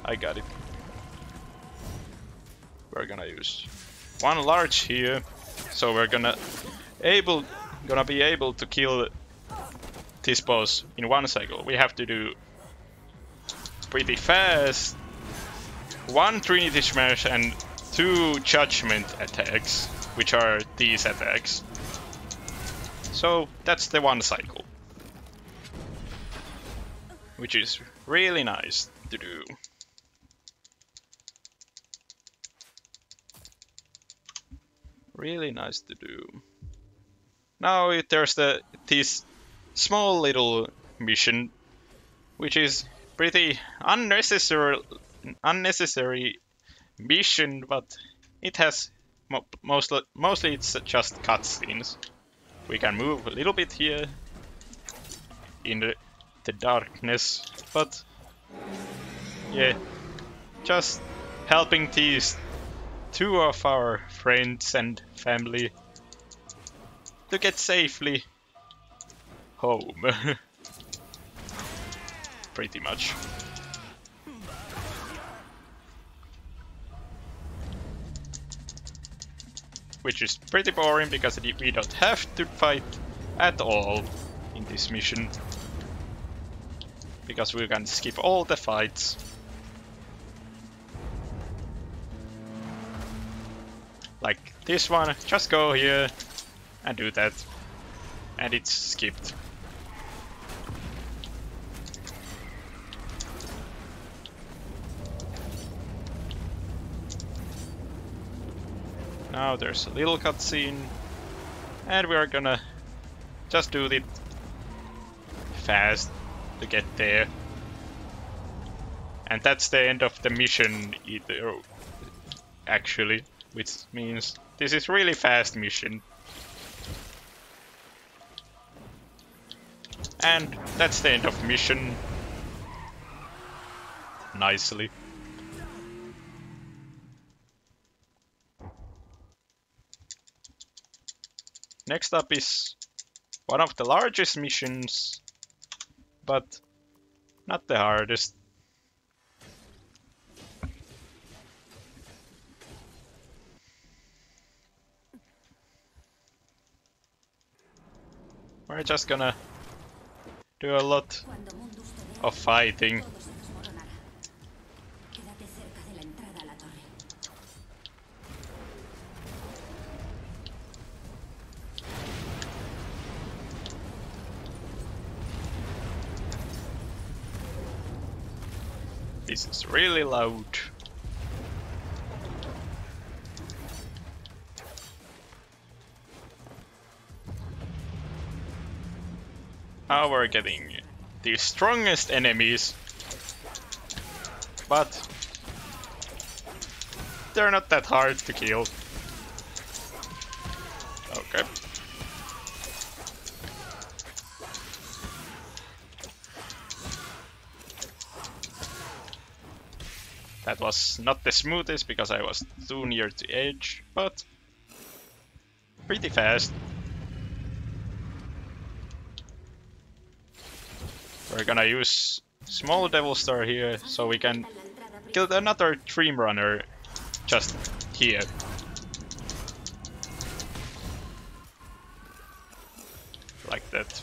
I got it. we're gonna use one large here, so we're gonna be able to kill this boss in one cycle. We have to do pretty fast one Trinity Smash and 2 Judgment attacks, which are these attacks. So that's the one cycle, which is really nice to do. Really nice to do. Now there's this small little mission, which is pretty unnecessary mission, but it has mostly it's just cutscenes. We can move a little bit here in the darkness, but yeah, just helping these 2 of our friends and family to get safely home. Pretty much. Which is pretty boring because we don't have to fight at all in this mission. Because we can skip all the fights. Like this one, just go here and do that. And it's skipped. Now there's a little cutscene, and we are gonna just do it fast to get there. And that's the end of the mission either, actually, which means this is really fast mission. And that's the end of mission. Nicely. Next up is one of the largest missions, but not the hardest. We're just gonna do a lot of fighting. This is really loud. Now we're getting the strongest enemies, but they're not that hard to kill. Okay. That was not the smoothest because I was too near the edge, but pretty fast. We're gonna use small Devil Star here so we can kill another Dream Runner just here. Like that.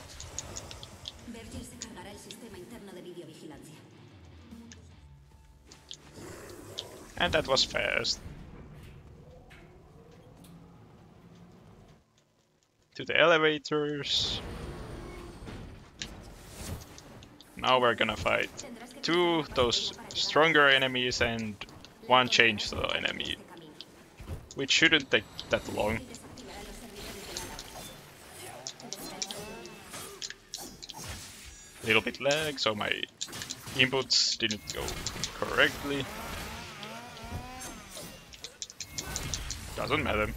And that was fast. To the elevators. Now we're gonna fight 2 those stronger enemies and 1 chainsaw enemy, which shouldn't take that long. Little bit lag, so my inputs didn't go correctly. Doesn't matter.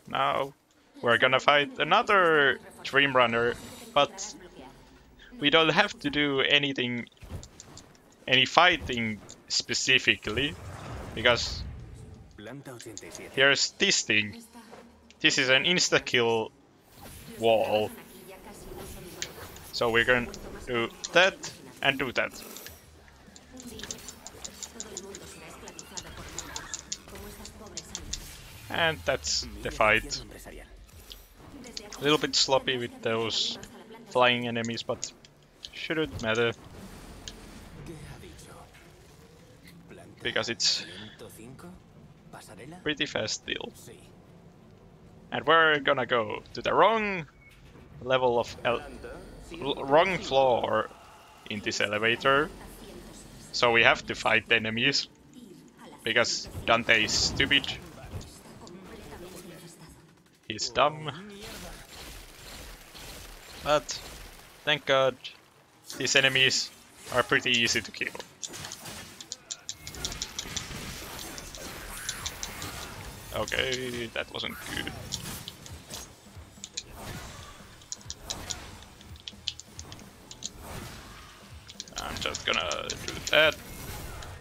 Now we're gonna fight another Dream Runner, but we don't have to do any fighting specifically, because here's this thing. This is an insta-kill wall. So we're gonna do that and do that. And that's the fight. A little bit sloppy with those flying enemies, but shouldn't matter. Because it's pretty fast still. And we're gonna go to the wrong level of wrong floor in this elevator. So we have to fight the enemies. Because Dante is stupid. He's dumb. But thank God these enemies are pretty easy to kill. Okay, that wasn't good. I'm just gonna do that.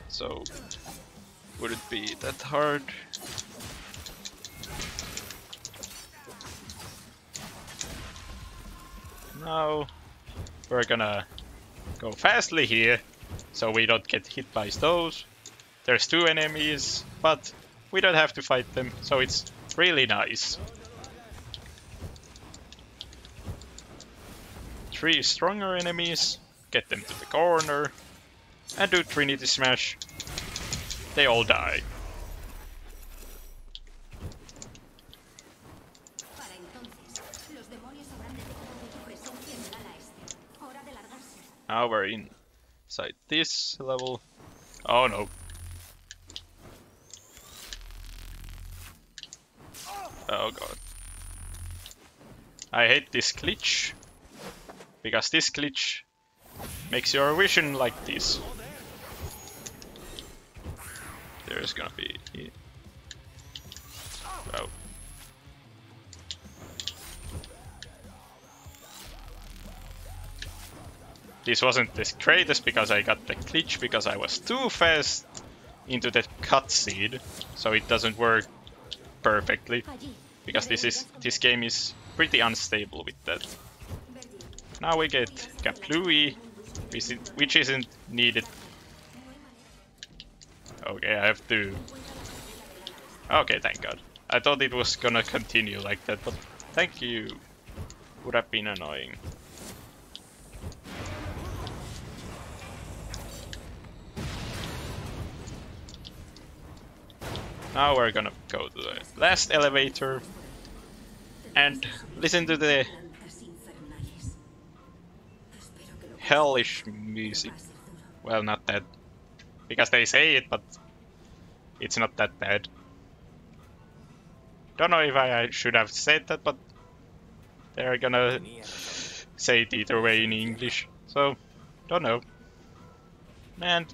So wouldn't be that hard. Now we're gonna go fastly here so we don't get hit by those. There's 2 enemies, but we don't have to fight them, so it's really nice. 3 stronger enemies, get them to the corner, and do Trinity Smash. They all die. Now we're inside this level. Oh no. Oh god. I hate this glitch. Because this glitch makes your vision like this. There's gonna be... Oh. This wasn't the greatest because I got the glitch because I was too fast into the cutscene, so it doesn't work perfectly. Because this game is pretty unstable with that. Now we get Kaplooey, which isn't needed. Okay, I have to... Okay, thank God. I thought it was gonna continue like that, but thank you. Would have been annoying. Now we're gonna go to the last elevator and listen to the hellish music. Well, not that, because they say it, but it's not that bad. Don't know if I should have said that, but they're gonna say it either way in English, so don't know. And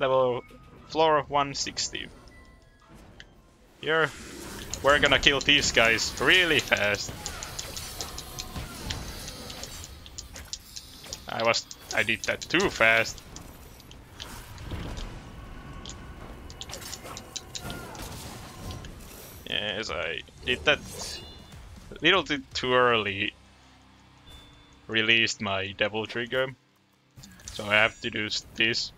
floor 160. Here, we're gonna kill these guys really fast. I did that too fast. Yes, I did that a little bit too early. Released my devil trigger. So I have to do this.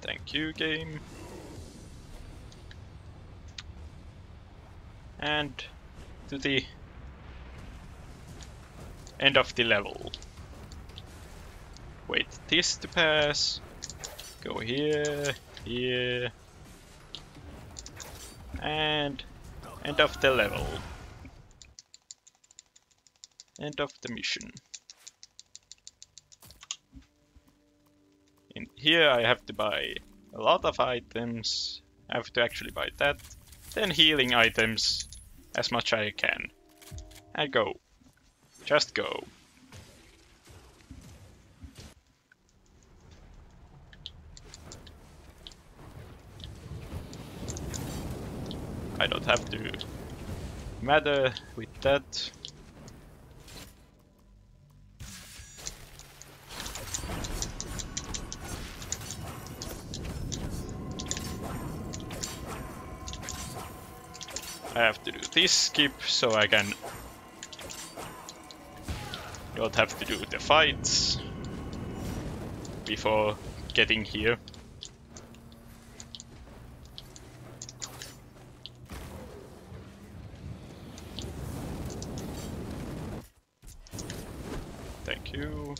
Thank you, game. And to the end of the level. Wait this to pass. Go here, here. And end of the level. End of the mission. In here I have to buy a lot of items. I have to actually buy that. Then healing items as much as I can. And go. Just go. I don't have to matter with that. I have to do this skip so I can don't have to do the fights before getting here. Thank you.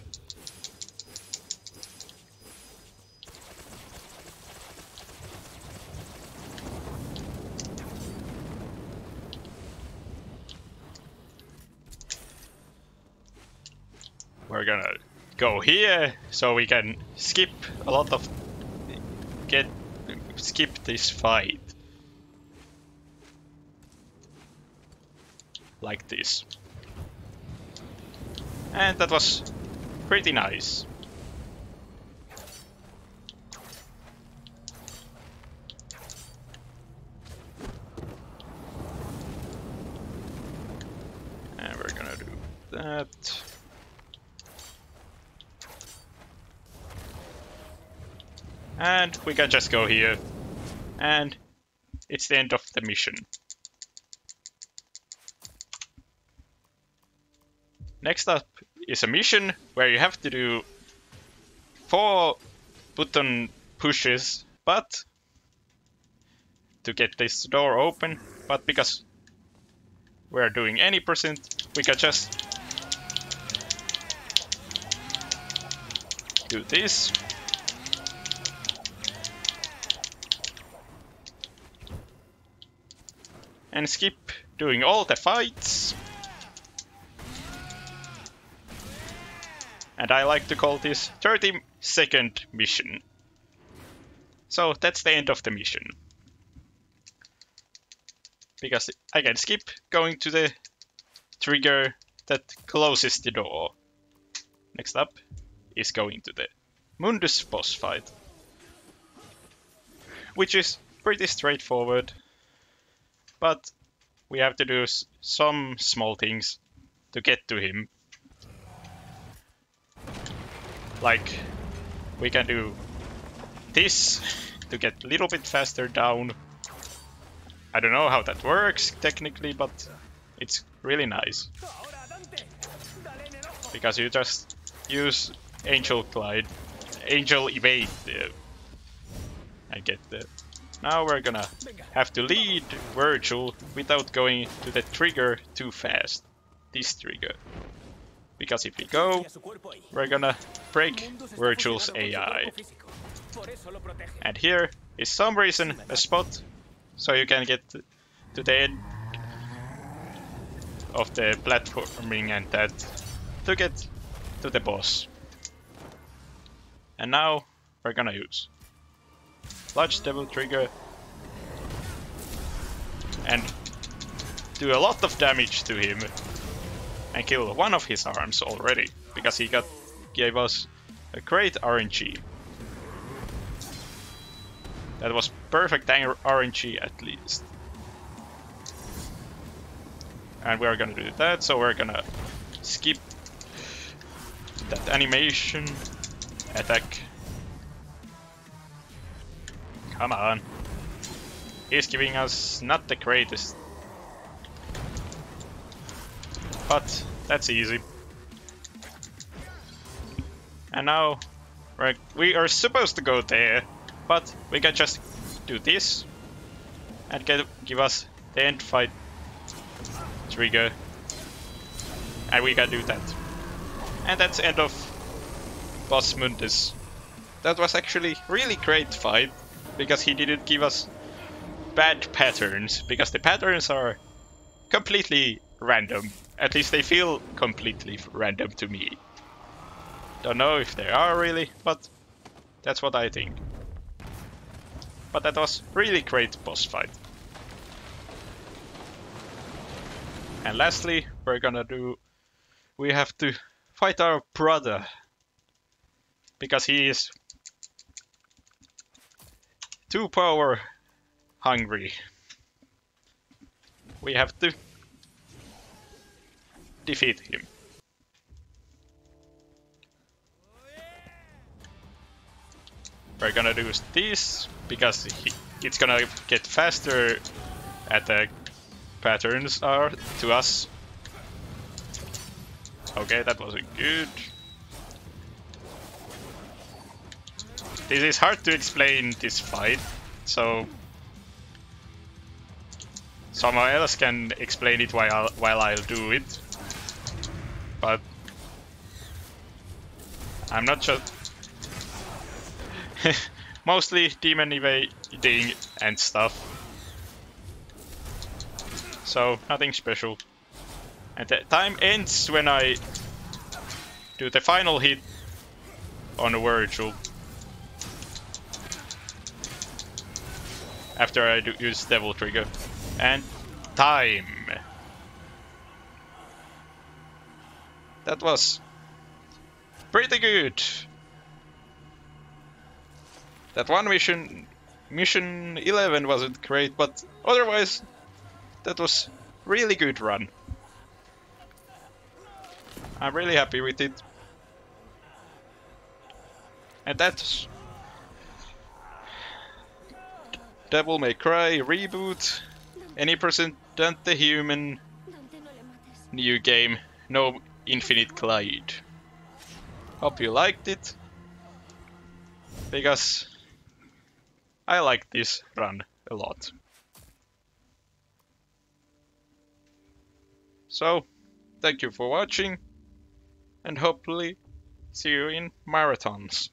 We're gonna go here so we can skip a lot of skip this fight like this. And that was pretty nice. And we're gonna do that. And we can just go here. And it's the end of the mission. Next up is a mission where you have to do 4 button pushes, but to get this door open, but because we're doing any percent, we can just do this. And skip doing all the fights. And I like to call this 30-second mission. So that's the end of the mission. Because I can skip going to the trigger that closes the door. Next up is going to the Mundus boss fight. Which is pretty straightforward. But we have to do some small things to get to him. Like, we can do this to get a little bit faster down. I don't know how that works technically, but it's really nice. Because you just use Angel Glide, Angel Evade and get there. Now we're gonna have to lead Virgil without going to the trigger too fast. This trigger. Because if we go, we're gonna break Virgil's AI. And here is some reason a spot so you can get to the end of the platforming and that to get to the boss. And now we're gonna use Large Devil Trigger and do a lot of damage to him and kill one of his arms already, because he gave us a great RNG. That was perfect RNG at least. And we're gonna do that, so we're gonna skip that animation attack. Come on. He's giving us not the greatest. But that's easy. And now we are supposed to go there, but we can just do this and give us the end fight trigger. And we can do that. And that's end of Boss Mundus. That was actually really great fight, because he didn't give us bad patterns, because the patterns are completely random. At least they feel completely random to me. Don't know if they are really, but that's what I think. But that was really great boss fight. And lastly, we have to fight our brother, because he is too power hungry. We have to defeat him. We're gonna do this because it's gonna get faster attack patterns are to us. Okay, that wasn't good. This is hard to explain, this fight, so someone else can explain it while I'll do it. But I'm not sure. Mostly demon evading and stuff. So nothing special. And the time ends when I do the final hit on Virgil. After I use Devil Trigger. And time. That was pretty good. That one mission 11 wasn't great, but otherwise that was really good run. I'm really happy with it. And that's Devil May Cry reboot. Any percent Dante Human new game, no Infinite Glide. Hope you liked it, because I like this run a lot. So, thank you for watching, and hopefully see you in marathons.